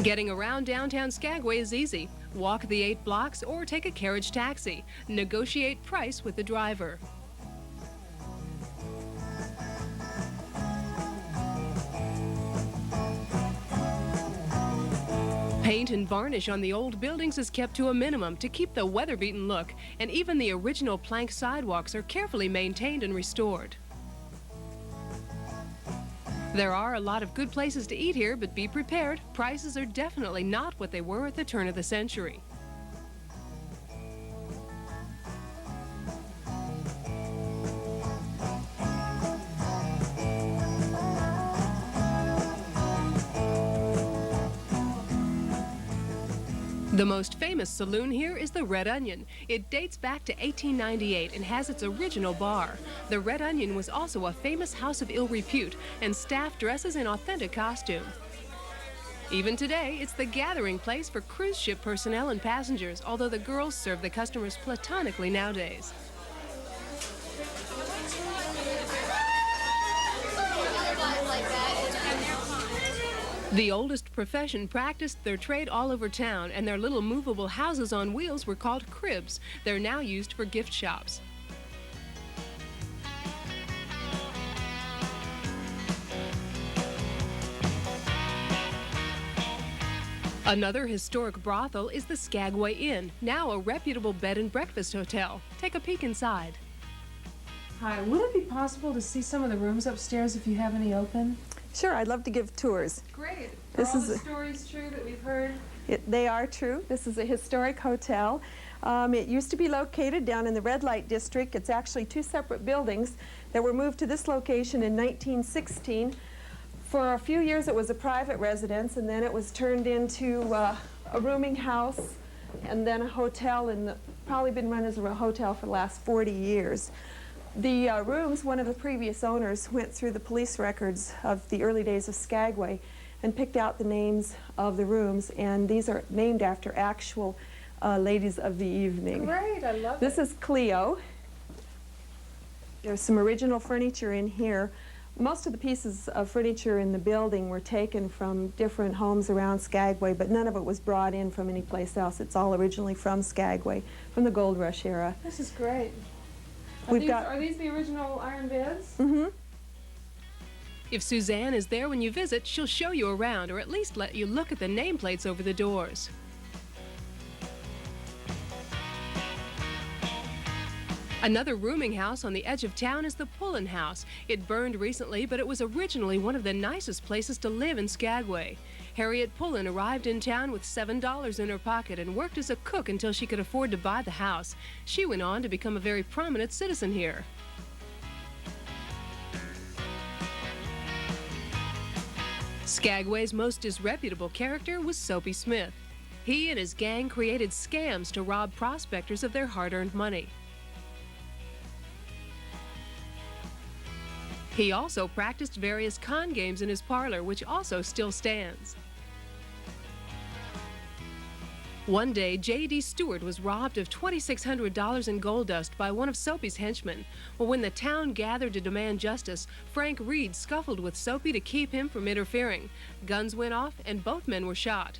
Getting around downtown Skagway is easy. Walk the 8 blocks or take a carriage taxi. Negotiate price with the driver. Paint and varnish on the old buildings is kept to a minimum to keep the weather-beaten look, and even the original plank sidewalks are carefully maintained and restored. There are a lot of good places to eat here, but be prepared. Prices are definitely not what they were at the turn of the century. The most famous saloon here is the Red Onion. It dates back to 1898 and has its original bar. The Red Onion was also a famous house of ill repute, and staff dresses in authentic costume. Even today, it's the gathering place for cruise ship personnel and passengers, although the girls serve the customers platonically nowadays. The oldest profession practiced their trade all over town, and their little movable houses on wheels were called cribs. They're now used for gift shops. Another historic brothel is the Skagway Inn, now a reputable bed and breakfast hotel. Take a peek inside. Hi, would it be possible to see some of the rooms upstairs if you have any open? Sure, I'd love to give tours. Great. Are all the stories true that we've heard? They are true. This is a historic hotel. It used to be located down in the red light district. It's actually two separate buildings that were moved to this location in 1916. For a few years it was a private residence, and then it was turned into a rooming house and then a hotel, and probably been run as a hotel for the last 40 years. The rooms, one of the previous owners went through the police records of the early days of Skagway and picked out the names of the rooms, and these are named after actual ladies of the evening. Great, I love This is Cleo. There's some original furniture in here. Most of the pieces of furniture in the building were taken from different homes around Skagway, but none of it was brought in from any place else. It's all originally from Skagway, from the Gold Rush era. This is great. Are these the original iron beds? Mm-hmm. If Suzanne is there when you visit, she'll show you around, or at least let you look at the nameplates over the doors. Another rooming house on the edge of town is the Pullen House. It burned recently, but it was originally one of the nicest places to live in Skagway. Harriet Pullen arrived in town with $7 in her pocket and worked as a cook until she could afford to buy the house. She went on to become a very prominent citizen here. Skagway's most disreputable character was Soapy Smith. He and his gang created scams to rob prospectors of their hard-earned money. He also practiced various con games in his parlor, which also still stands. One day, J.D. Stewart was robbed of $2,600 in gold dust by one of Soapy's henchmen. Well, when the town gathered to demand justice, Frank Reed scuffled with Soapy to keep him from interfering. Guns went off and both men were shot.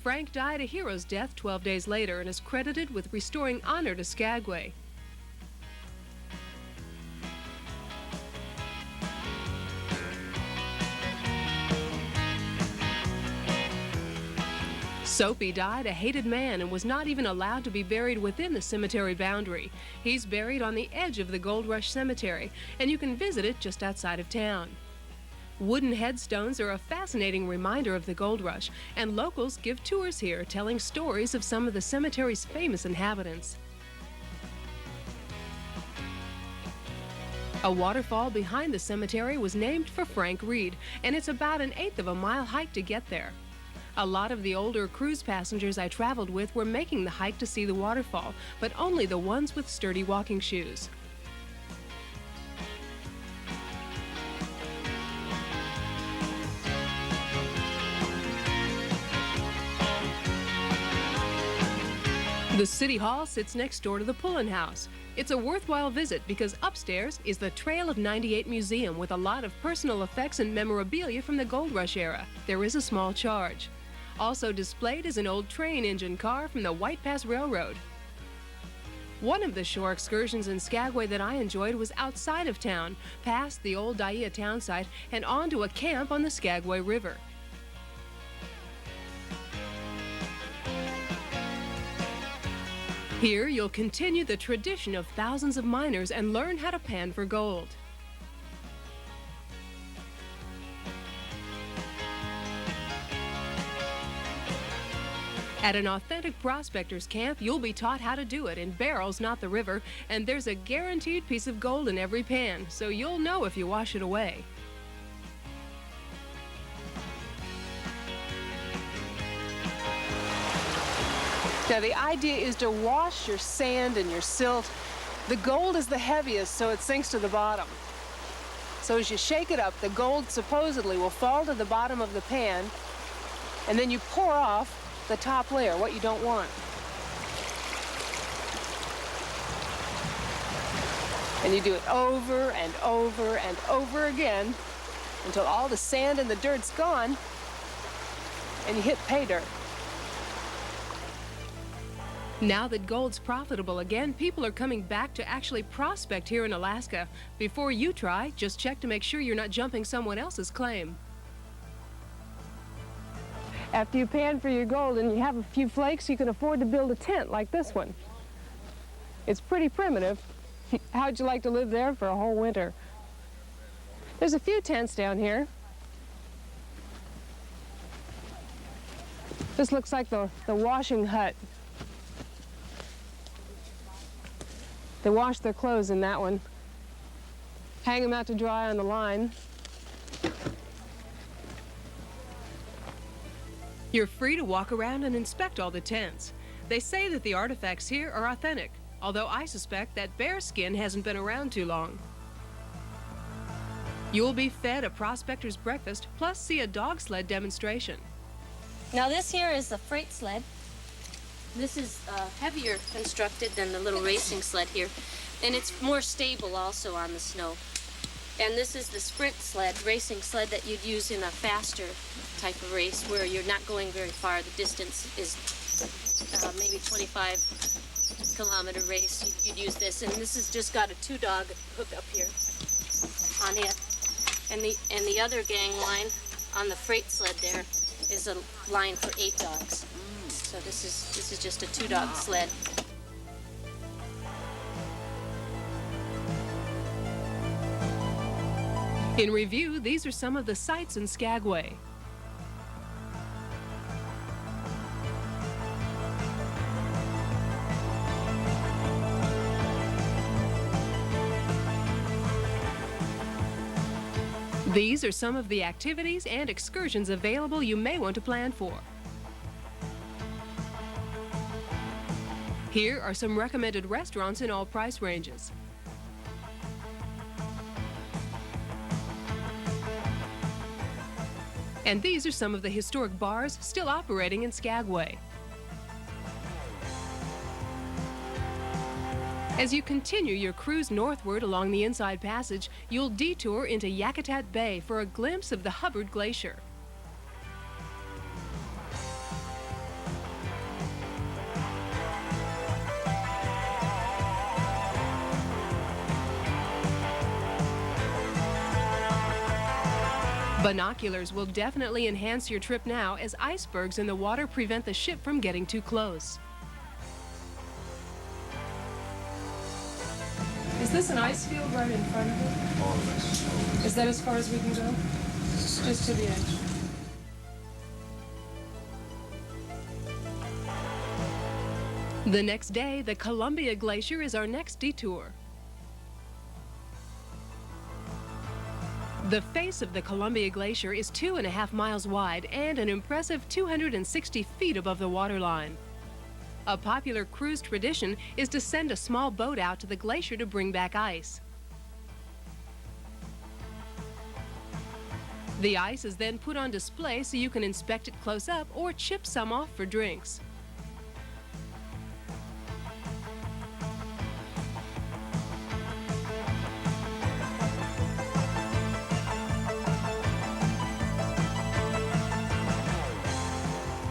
Frank died a hero's death 12 days later and is credited with restoring honor to Skagway. Soapy died a hated man and was not even allowed to be buried within the cemetery boundary. He's buried on the edge of the Gold Rush Cemetery, and you can visit it just outside of town. Wooden headstones are a fascinating reminder of the Gold Rush, and locals give tours here telling stories of some of the cemetery's famous inhabitants. A waterfall behind the cemetery was named for Frank Reed, and it's about an 1/8 of a mile hike to get there. A lot of the older cruise passengers I traveled with were making the hike to see the waterfall, but only the ones with sturdy walking shoes. The City Hall sits next door to the Pullen House. It's a worthwhile visit because upstairs is the Trail of 98 Museum with a lot of personal effects and memorabilia from the Gold Rush era. There is a small charge. Also displayed is an old train engine car from the White Pass Railroad. One of the shore excursions in Skagway that I enjoyed was outside of town, past the old Daia town site and on to a camp on the Skagway River. Here you'll continue the tradition of thousands of miners and learn how to pan for gold. At an authentic prospector's camp, you'll be taught how to do it in barrels, not the river, and there's a guaranteed piece of gold in every pan, so you'll know if you wash it away. Now the idea is to wash your sand and your silt. The gold is the heaviest, so it sinks to the bottom. So as you shake it up, the gold supposedly will fall to the bottom of the pan, and then you pour off the top layer, what you don't want. And you do it over and over and over again until all the sand and the dirt's gone, and you hit pay dirt. Now that gold's profitable again, people are coming back to actually prospect here in Alaska. Before you try, just check to make sure you're not jumping someone else's claim. After you pan for your gold and you have a few flakes, you can afford to build a tent like this one. It's pretty primitive. How'd you like to live there for a whole winter? There's a few tents down here. This looks like the washing hut. They wash their clothes in that one, hang them out to dry on the line. You're free to walk around and inspect all the tents. They say that the artifacts here are authentic, although I suspect that bear skin hasn't been around too long. You'll be fed a prospector's breakfast, plus see a dog sled demonstration. Now this here is the freight sled. This is heavier constructed than the little racing sled here, and it's more stable also on the snow. And this is the sprint sled, racing sled that you'd use in a faster type of race where you're not going very far. The distance is maybe 25-kilometer race. You'd use this, and this has just got a 2-dog hook up here on it. And the other gang line on the freight sled there is a line for 8 dogs. So this is just a 2-dog sled. In review, these are some of the sights in Skagway. These are some of the activities and excursions available you may want to plan for. Here are some recommended restaurants in all price ranges. And these are some of the historic bars still operating in Skagway. As you continue your cruise northward along the Inside Passage, you'll detour into Yakutat Bay for a glimpse of the Hubbard Glacier. Binoculars will definitely enhance your trip now, as icebergs in the water prevent the ship from getting too close. Is this an ice field right in front of it? All of us. Is that as far as we can go? Just to the edge. The next day, the Columbia Glacier is our next detour. The face of the Columbia Glacier is 2.5 miles wide and an impressive 260 feet above the waterline. A popular cruise tradition is to send a small boat out to the glacier to bring back ice. The ice is then put on display so you can inspect it close up or chip some off for drinks.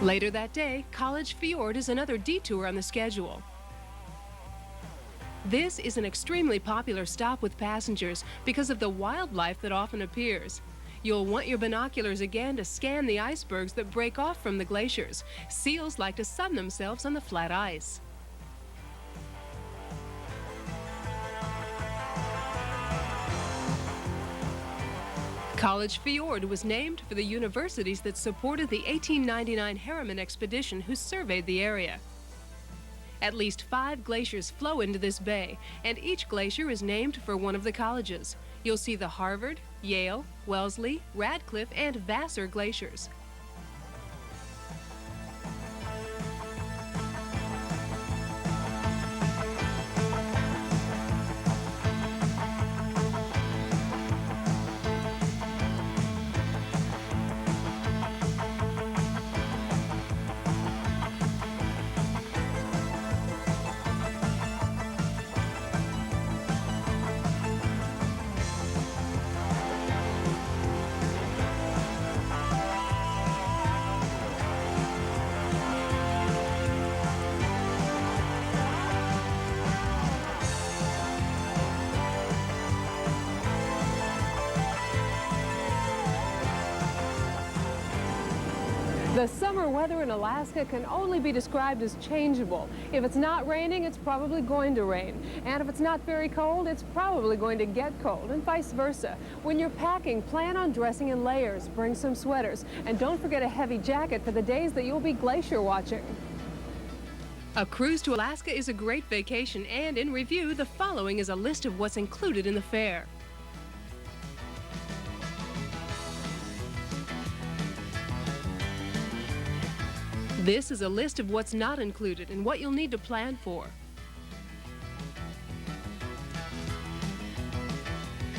Later that day, College Fjord is another detour on the schedule. This is an extremely popular stop with passengers because of the wildlife that often appears. You'll want your binoculars again to scan the icebergs that break off from the glaciers. Seals like to sun themselves on the flat ice. College Fjord was named for the universities that supported the 1899 Harriman expedition who surveyed the area. At least 5 glaciers flow into this bay, and each glacier is named for one of the colleges. You'll see the Harvard, Yale, Wellesley, Radcliffe, and Vassar glaciers. The summer weather in Alaska can only be described as changeable. If it's not raining, it's probably going to rain. And if it's not very cold, it's probably going to get cold, and vice versa. When you're packing, plan on dressing in layers. Bring some sweaters. And don't forget a heavy jacket for the days that you'll be glacier watching. A cruise to Alaska is a great vacation, and in review, the following is a list of what's included in the fare. This is a list of what's not included and what you'll need to plan for.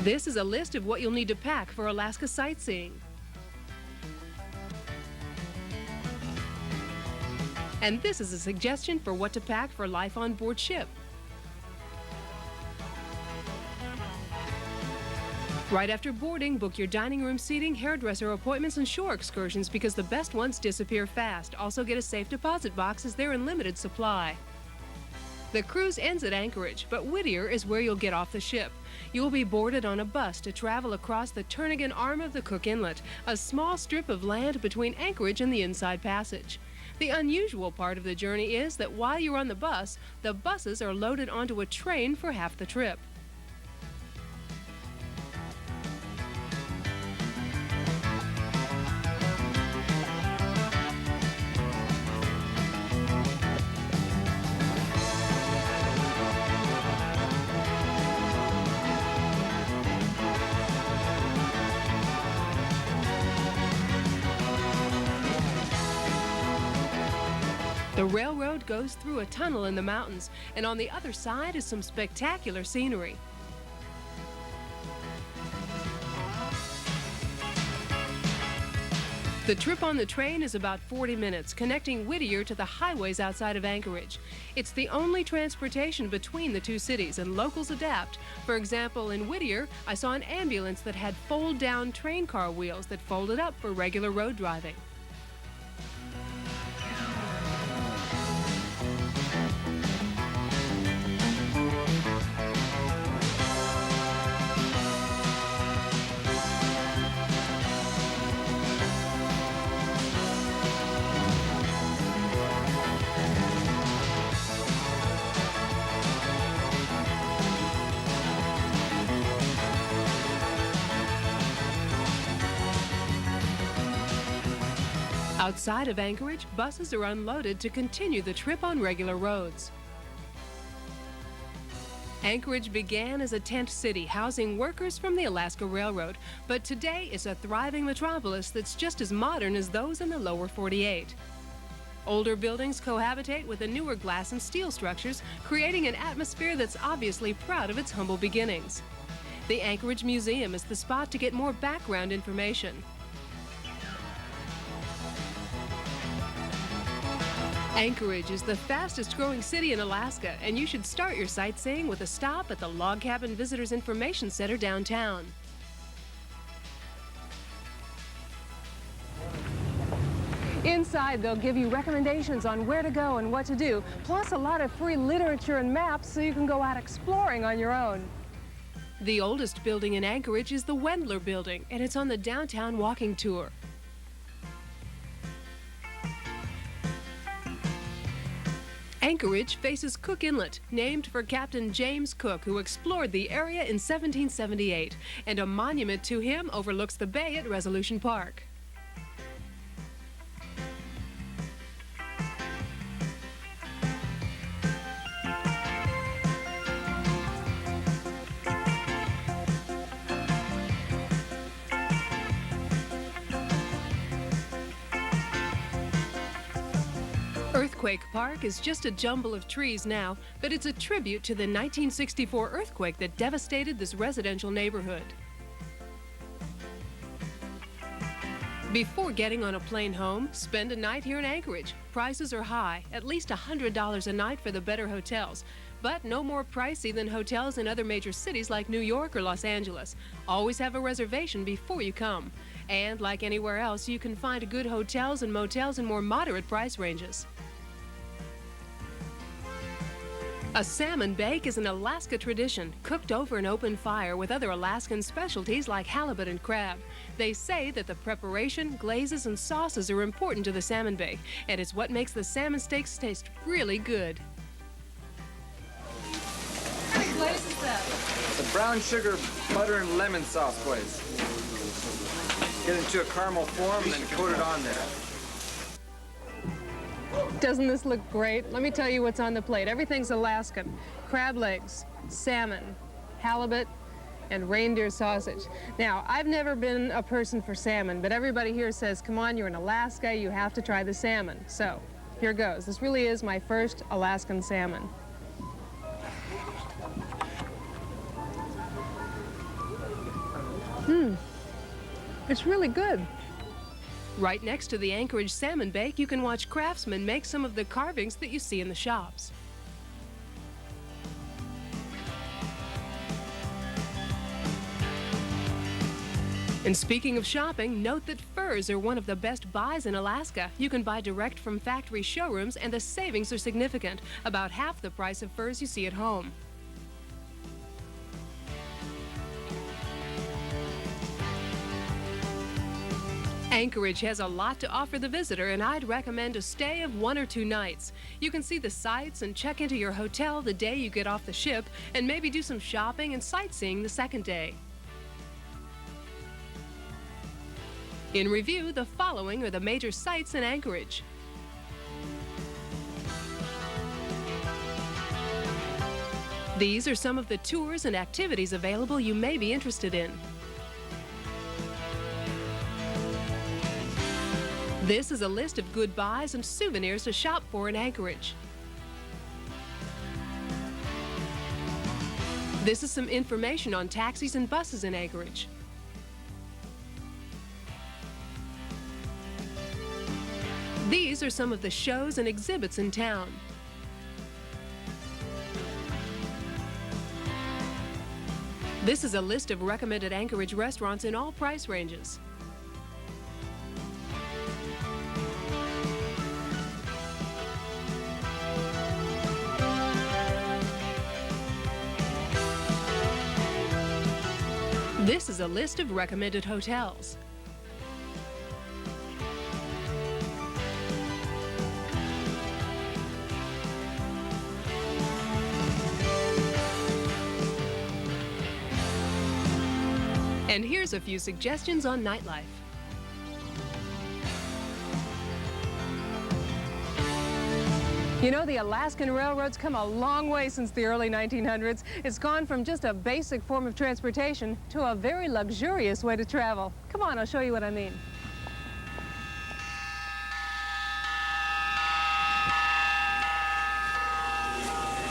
This is a list of what you'll need to pack for Alaska sightseeing. And this is a suggestion for what to pack for life on board ship. Right after boarding, book your dining room seating, hairdresser appointments, and shore excursions because the best ones disappear fast. Also get a safe deposit box as they're in limited supply. The cruise ends at Anchorage, but Whittier is where you'll get off the ship. You'll be boarded on a bus to travel across the Turnagain arm of the Cook Inlet, a small strip of land between Anchorage and the Inside Passage. The unusual part of the journey is that while you're on the buses are loaded onto a train for half the trip. The railroad goes through a tunnel in the mountains, and on the other side is some spectacular scenery. The trip on the train is about 40 minutes, connecting Whittier to the highways outside of Anchorage. It's the only transportation between the two cities, and locals adapt. For example, in Whittier, I saw an ambulance that had fold-down train car wheels that folded up for regular road driving. Outside of Anchorage, buses are unloaded to continue the trip on regular roads. Anchorage began as a tent city housing workers from the Alaska Railroad, but today is a thriving metropolis that's just as modern as those in the lower 48. Older buildings cohabitate with the newer glass and steel structures, creating an atmosphere that's obviously proud of its humble beginnings. The Anchorage Museum is the spot to get more background information. Anchorage is the fastest growing city in Alaska, and you should start your sightseeing with a stop at the Log Cabin Visitors Information Center downtown. Inside, they'll give you recommendations on where to go and what to do, plus a lot of free literature and maps so you can go out exploring on your own. The oldest building in Anchorage is the Wendler Building, and it's on the downtown walking tour. Anchorage faces Cook Inlet, named for Captain James Cook, who explored the area in 1778, and a monument to him overlooks the bay at Resolution Park. Earthquake Park is just a jumble of trees now, but it's a tribute to the 1964 earthquake that devastated this residential neighborhood. Before getting on a plane home, spend a night here in Anchorage. Prices are high, at least $100 a night for the better hotels, but no more pricey than hotels in other major cities like New York or Los Angeles. Always have a reservation before you come. And like anywhere else, you can find good hotels and motels in more moderate price ranges. A salmon bake is an Alaska tradition, cooked over an open fire with other Alaskan specialties like halibut and crab. They say that the preparation, glazes, and sauces are important to the salmon bake, and it's what makes the salmon steaks taste really good. What kind of glaze is that? The brown sugar, butter, and lemon sauce glaze. Get it into a caramel form and then coat it on there. Doesn't this look great? Let me tell you what's on the plate. Everything's Alaskan. Crab legs, salmon, halibut, and reindeer sausage. Now, I've never been a person for salmon, but everybody here says, come on, you're in Alaska, you have to try the salmon. So, here goes. This really is my first Alaskan salmon. It's really good. Right next to the Anchorage salmon bake, you can watch craftsmen make some of the carvings that you see in the shops. And speaking of shopping, note that furs are one of the best buys in Alaska. You can buy direct from factory showrooms, and the savings are significant, about half the price of furs you see at home. Anchorage has a lot to offer the visitor, and I'd recommend a stay of 1 or 2 nights. You can see the sights and check into your hotel the day you get off the ship, and maybe do some shopping and sightseeing the second day. In review, the following are the major sites in Anchorage. These are some of the tours and activities available you may be interested in. This is a list of good buys and souvenirs to shop for in Anchorage. This is some information on taxis and buses in Anchorage. These are some of the shows and exhibits in town. This is a list of recommended Anchorage restaurants in all price ranges. This is a list of recommended hotels. And here's a few suggestions on nightlife. You know, the Alaskan railroad's come a long way since the early 1900s. It's gone from just a basic form of transportation to a very luxurious way to travel. Come on, I'll show you what I mean.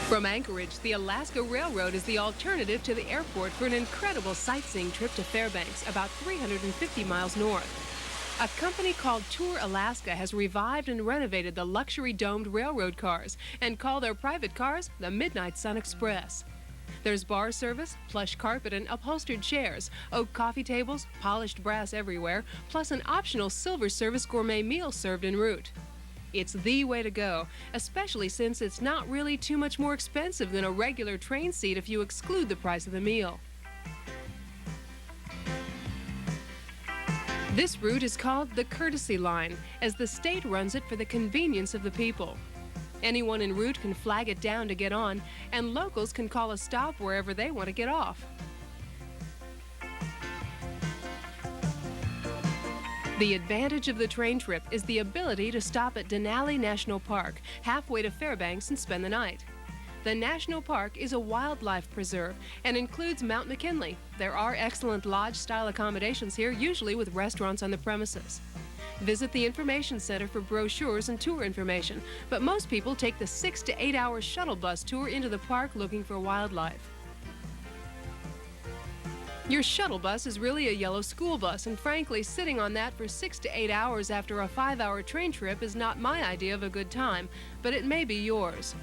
From Anchorage, the Alaska Railroad is the alternative to the airport for an incredible sightseeing trip to Fairbanks, about 350 miles north. A company called Tour Alaska has revived and renovated the luxury domed railroad cars and call their private cars the Midnight Sun Express. There's bar service, plush carpet and upholstered chairs, oak coffee tables, polished brass everywhere, plus an optional silver service gourmet meal served en route. It's the way to go, especially since it's not really too much more expensive than a regular train seat if you exclude the price of the meal. This route is called the Courtesy Line, as the state runs it for the convenience of the people. Anyone en route can flag it down to get on, and locals can call a stop wherever they want to get off. The advantage of the train trip is the ability to stop at Denali National Park, halfway to Fairbanks, and spend the night. The National Park is a wildlife preserve and includes Mount McKinley. There are excellent lodge-style accommodations here, usually with restaurants on the premises. Visit the Information Center for brochures and tour information, but most people take the 6 to 8 hour shuttle bus tour into the park looking for wildlife. Your shuttle bus is really a yellow school bus, and frankly, sitting on that for 6 to 8 hours after a 5-hour train trip is not my idea of a good time, but it may be yours.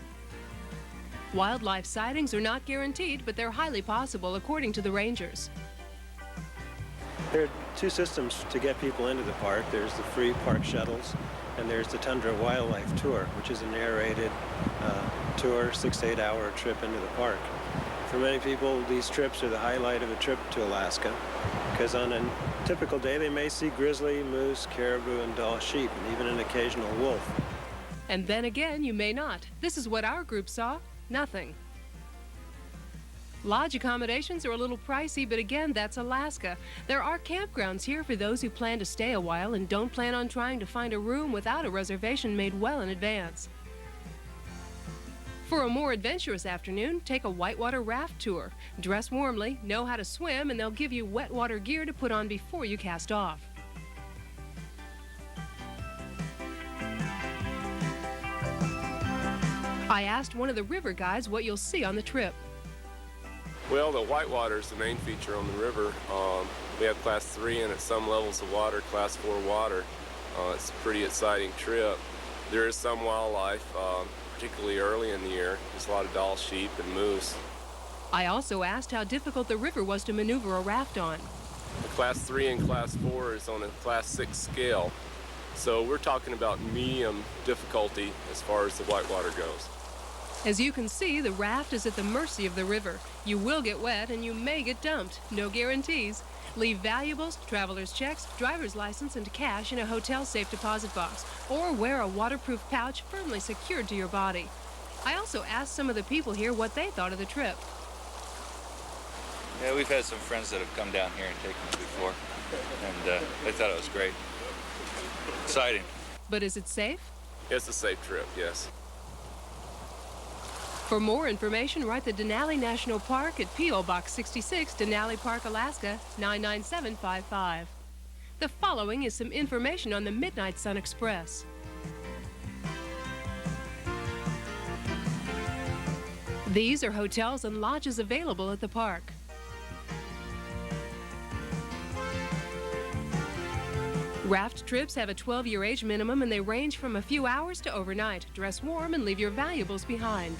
Wildlife sightings are not guaranteed, but they're highly possible according to the rangers. There are two systems to get people into the park. There's the free park shuttles, and there's the Tundra Wildlife Tour, which is a narrated tour, 6 to 8 hour trip into the park. For many people, these trips are the highlight of a trip to Alaska, because on a typical day they may see grizzly, moose, caribou, and Dall sheep, and even an occasional wolf. And then again, you may not. This is what our group saw. Nothing. Lodge accommodations are a little pricey, but again, that's Alaska. There are campgrounds here for those who plan to stay a while and don't plan on trying to find a room without a reservation made well in advance. For a more adventurous afternoon, take a whitewater raft tour. Dress warmly, know how to swim, and they'll give you wet water gear to put on before you cast off. I asked one of the river guides what you'll see on the trip. Well, the whitewater is the main feature on the river. We have class 3 and at some levels of water, class 4 water. It's a pretty exciting trip. There is some wildlife, particularly early in the year. There's a lot of Dall sheep and moose. I also asked how difficult the river was to maneuver a raft on. The class 3 and class 4 is on a class 6 scale. So we're talking about medium difficulty as far as the whitewater goes. As you can see, the raft is at the mercy of the river. You will get wet and you may get dumped. No guarantees. Leave valuables, traveler's checks, driver's license, and cash in a hotel safe deposit box, or wear a waterproof pouch firmly secured to your body. I also asked some of the people here what they thought of the trip. Yeah, we've had some friends that have come down here and taken it before, and they thought it was great. Exciting. But is it safe? It's a safe trip, yes. For more information, write the Denali National Park at P.O. Box 66, Denali Park, Alaska, 99755. The following is some information on the Midnight Sun Express. These are hotels and lodges available at the park. Raft trips have a 12-year age minimum, and they range from a few hours to overnight. Dress warm and leave your valuables behind.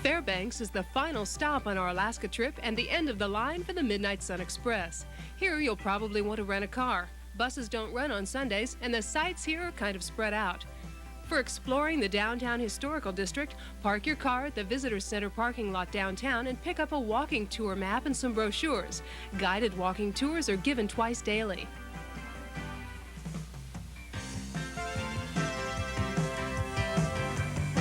Fairbanks is the final stop on our Alaska trip and the end of the line for the Midnight Sun Express. Here you'll probably want to rent a car. Buses don't run on Sundays, and the sights here are kind of spread out. For exploring the downtown historical district, park your car at the Visitor Center parking lot downtown and pick up a walking tour map and some brochures. Guided walking tours are given twice daily.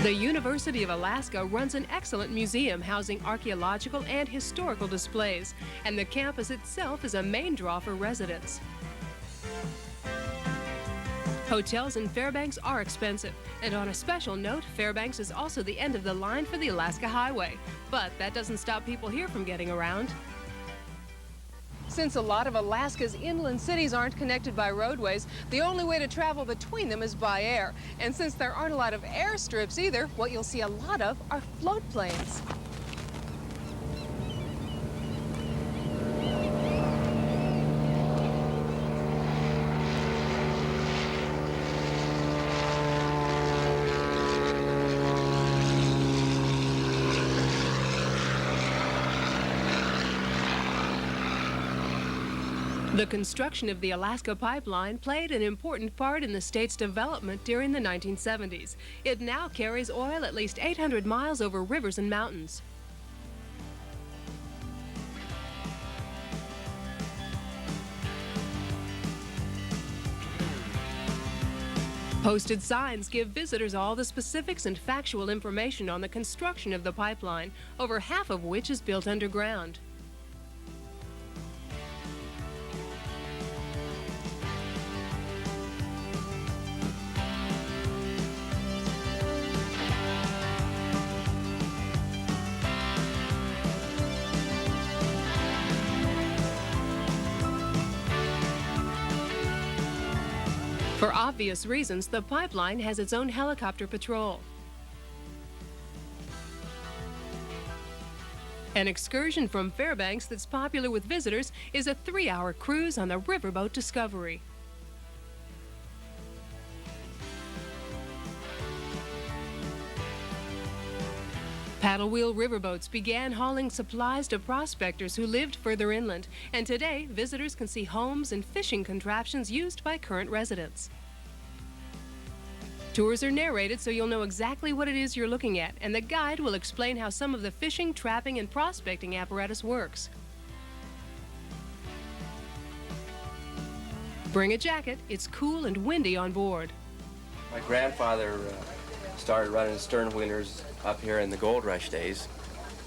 The University of Alaska runs an excellent museum housing archaeological and historical displays, and the campus itself is a main draw for residents. Hotels in Fairbanks are expensive, and on a special note, Fairbanks is also the end of the line for the Alaska Highway. But that doesn't stop people here from getting around. Since a lot of Alaska's inland cities aren't connected by roadways, the only way to travel between them is by air. And since there aren't a lot of airstrips either, what you'll see a lot of are float planes. The construction of the Alaska Pipeline played an important part in the state's development during the 1970s. It now carries oil at least 800 miles over rivers and mountains. Posted signs give visitors all the specifics and factual information on the construction of the pipeline, over half of which is built underground. For obvious reasons, the pipeline has its own helicopter patrol. An excursion from Fairbanks that's popular with visitors is a 3-hour cruise on the riverboat Discovery. Paddle wheel riverboats began hauling supplies to prospectors who lived further inland, and today visitors can see homes and fishing contraptions used by current residents. Tours are narrated so you'll know exactly what it is you're looking at, and the guide will explain how some of the fishing, trapping, and prospecting apparatus works. Bring a jacket, it's cool and windy on board. My grandfather started running stern wheelers up here in the gold rush days.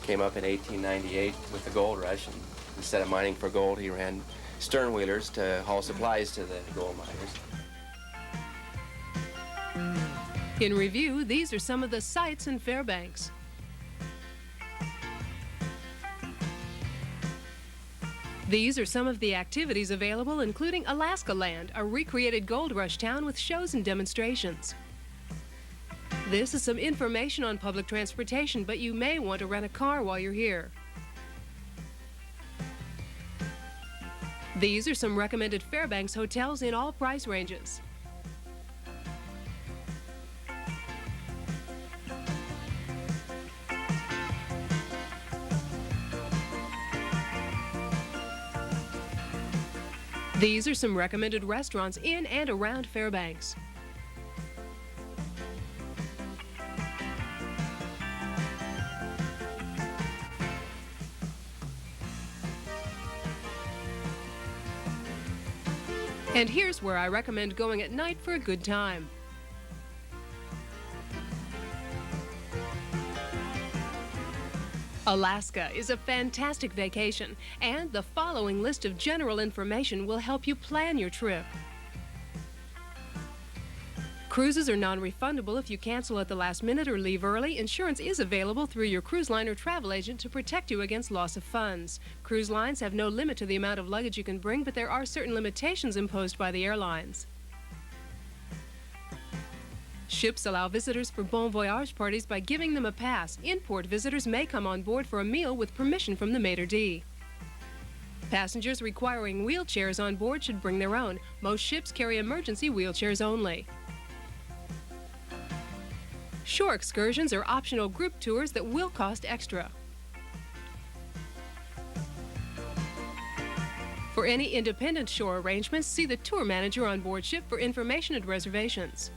Came up in 1898 with the gold rush, and instead of mining for gold, he ran stern wheelers to haul supplies to the gold miners. In review, these are some of the sights in Fairbanks. These are some of the activities available, including Alaska Land, a recreated gold rush town with shows and demonstrations. This is some information on public transportation, but you may want to rent a car while you're here. These are some recommended Fairbanks hotels in all price ranges. These are some recommended restaurants in and around Fairbanks. And here's where I recommend going at night for a good time. Alaska is a fantastic vacation, and the following list of general information will help you plan your trip. Cruises are non-refundable if you cancel at the last minute or leave early. Insurance is available through your cruise line or travel agent to protect you against loss of funds. Cruise lines have no limit to the amount of luggage you can bring, but there are certain limitations imposed by the airlines. Ships allow visitors for bon voyage parties by giving them a pass. In-port visitors may come on board for a meal with permission from the maitre d'. Passengers requiring wheelchairs on board should bring their own. Most ships carry emergency wheelchairs only. Shore excursions are optional group tours that will cost extra. For any independent shore arrangements, see the tour manager on board ship for information and reservations.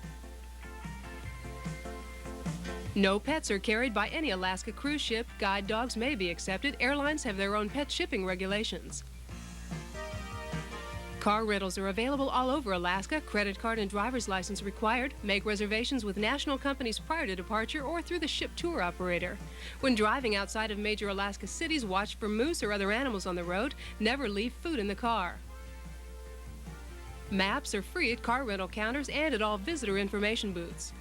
No pets are carried by any Alaska cruise ship. Guide dogs may be accepted. Airlines have their own pet shipping regulations. Car rentals are available all over Alaska. Credit card and driver's license required. Make reservations with national companies prior to departure or through the ship tour operator. When driving outside of major Alaska cities, watch for moose or other animals on the road. Never leave food in the car. Maps are free at car rental counters and at all visitor information booths.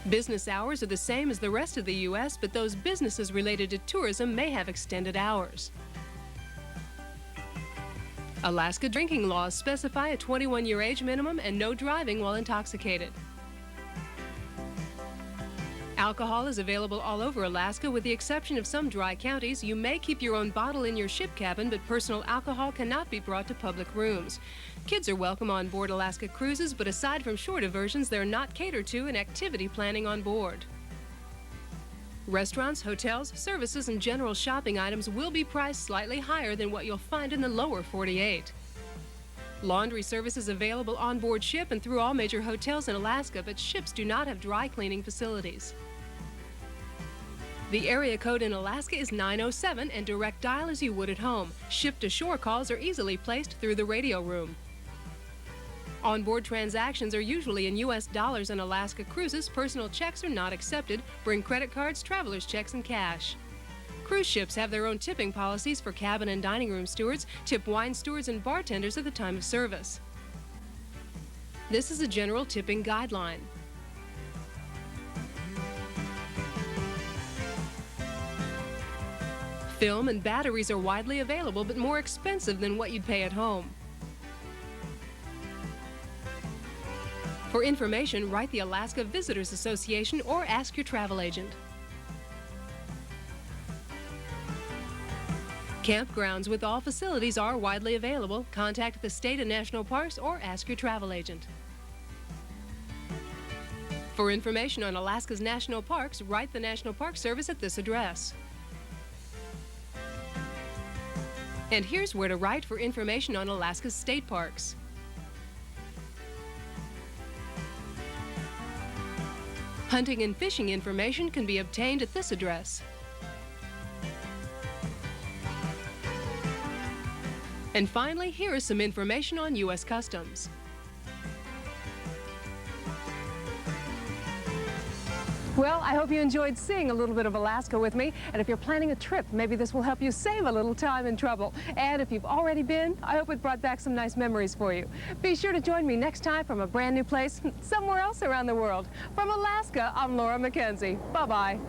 Business hours are the same as the rest of the U.S., but those businesses related to tourism may have extended hours. Alaska drinking laws specify a 21-year age minimum and no driving while intoxicated. Alcohol is available all over Alaska with the exception of some dry counties. You may keep your own bottle in your ship cabin, but personal alcohol cannot be brought to public rooms. Kids are welcome on board Alaska cruises, but aside from shore diversions, they're not catered to in activity planning on board. Restaurants, hotels, services, and general shopping items will be priced slightly higher than what you'll find in the lower 48. Laundry service is available on board ship and through all major hotels in Alaska, but ships do not have dry cleaning facilities. The area code in Alaska is 907 and direct dial as you would at home. Ship-to-shore calls are easily placed through the radio room. Onboard transactions are usually in U.S. dollars on Alaska cruises. Personal checks are not accepted. Bring credit cards, traveler's checks, and cash. Cruise ships have their own tipping policies for cabin and dining room stewards. Tip wine stewards and bartenders at the time of service. This is a general tipping guideline. Film and batteries are widely available, but more expensive than what you'd pay at home. For information, write the Alaska Visitors Association or ask your travel agent. Campgrounds with all facilities are widely available. Contact the state and national parks or ask your travel agent. For information on Alaska's national parks, write the National Park Service at this address. And here's where to write for information on Alaska's state parks. Hunting and fishing information can be obtained at this address. And finally, here is some information on U.S. Customs. Well, I hope you enjoyed seeing a little bit of Alaska with me. And if you're planning a trip, maybe this will help you save a little time and trouble. And if you've already been, I hope it brought back some nice memories for you. Be sure to join me next time from a brand new place somewhere else around the world. From Alaska, I'm Laura McKenzie. Bye-bye.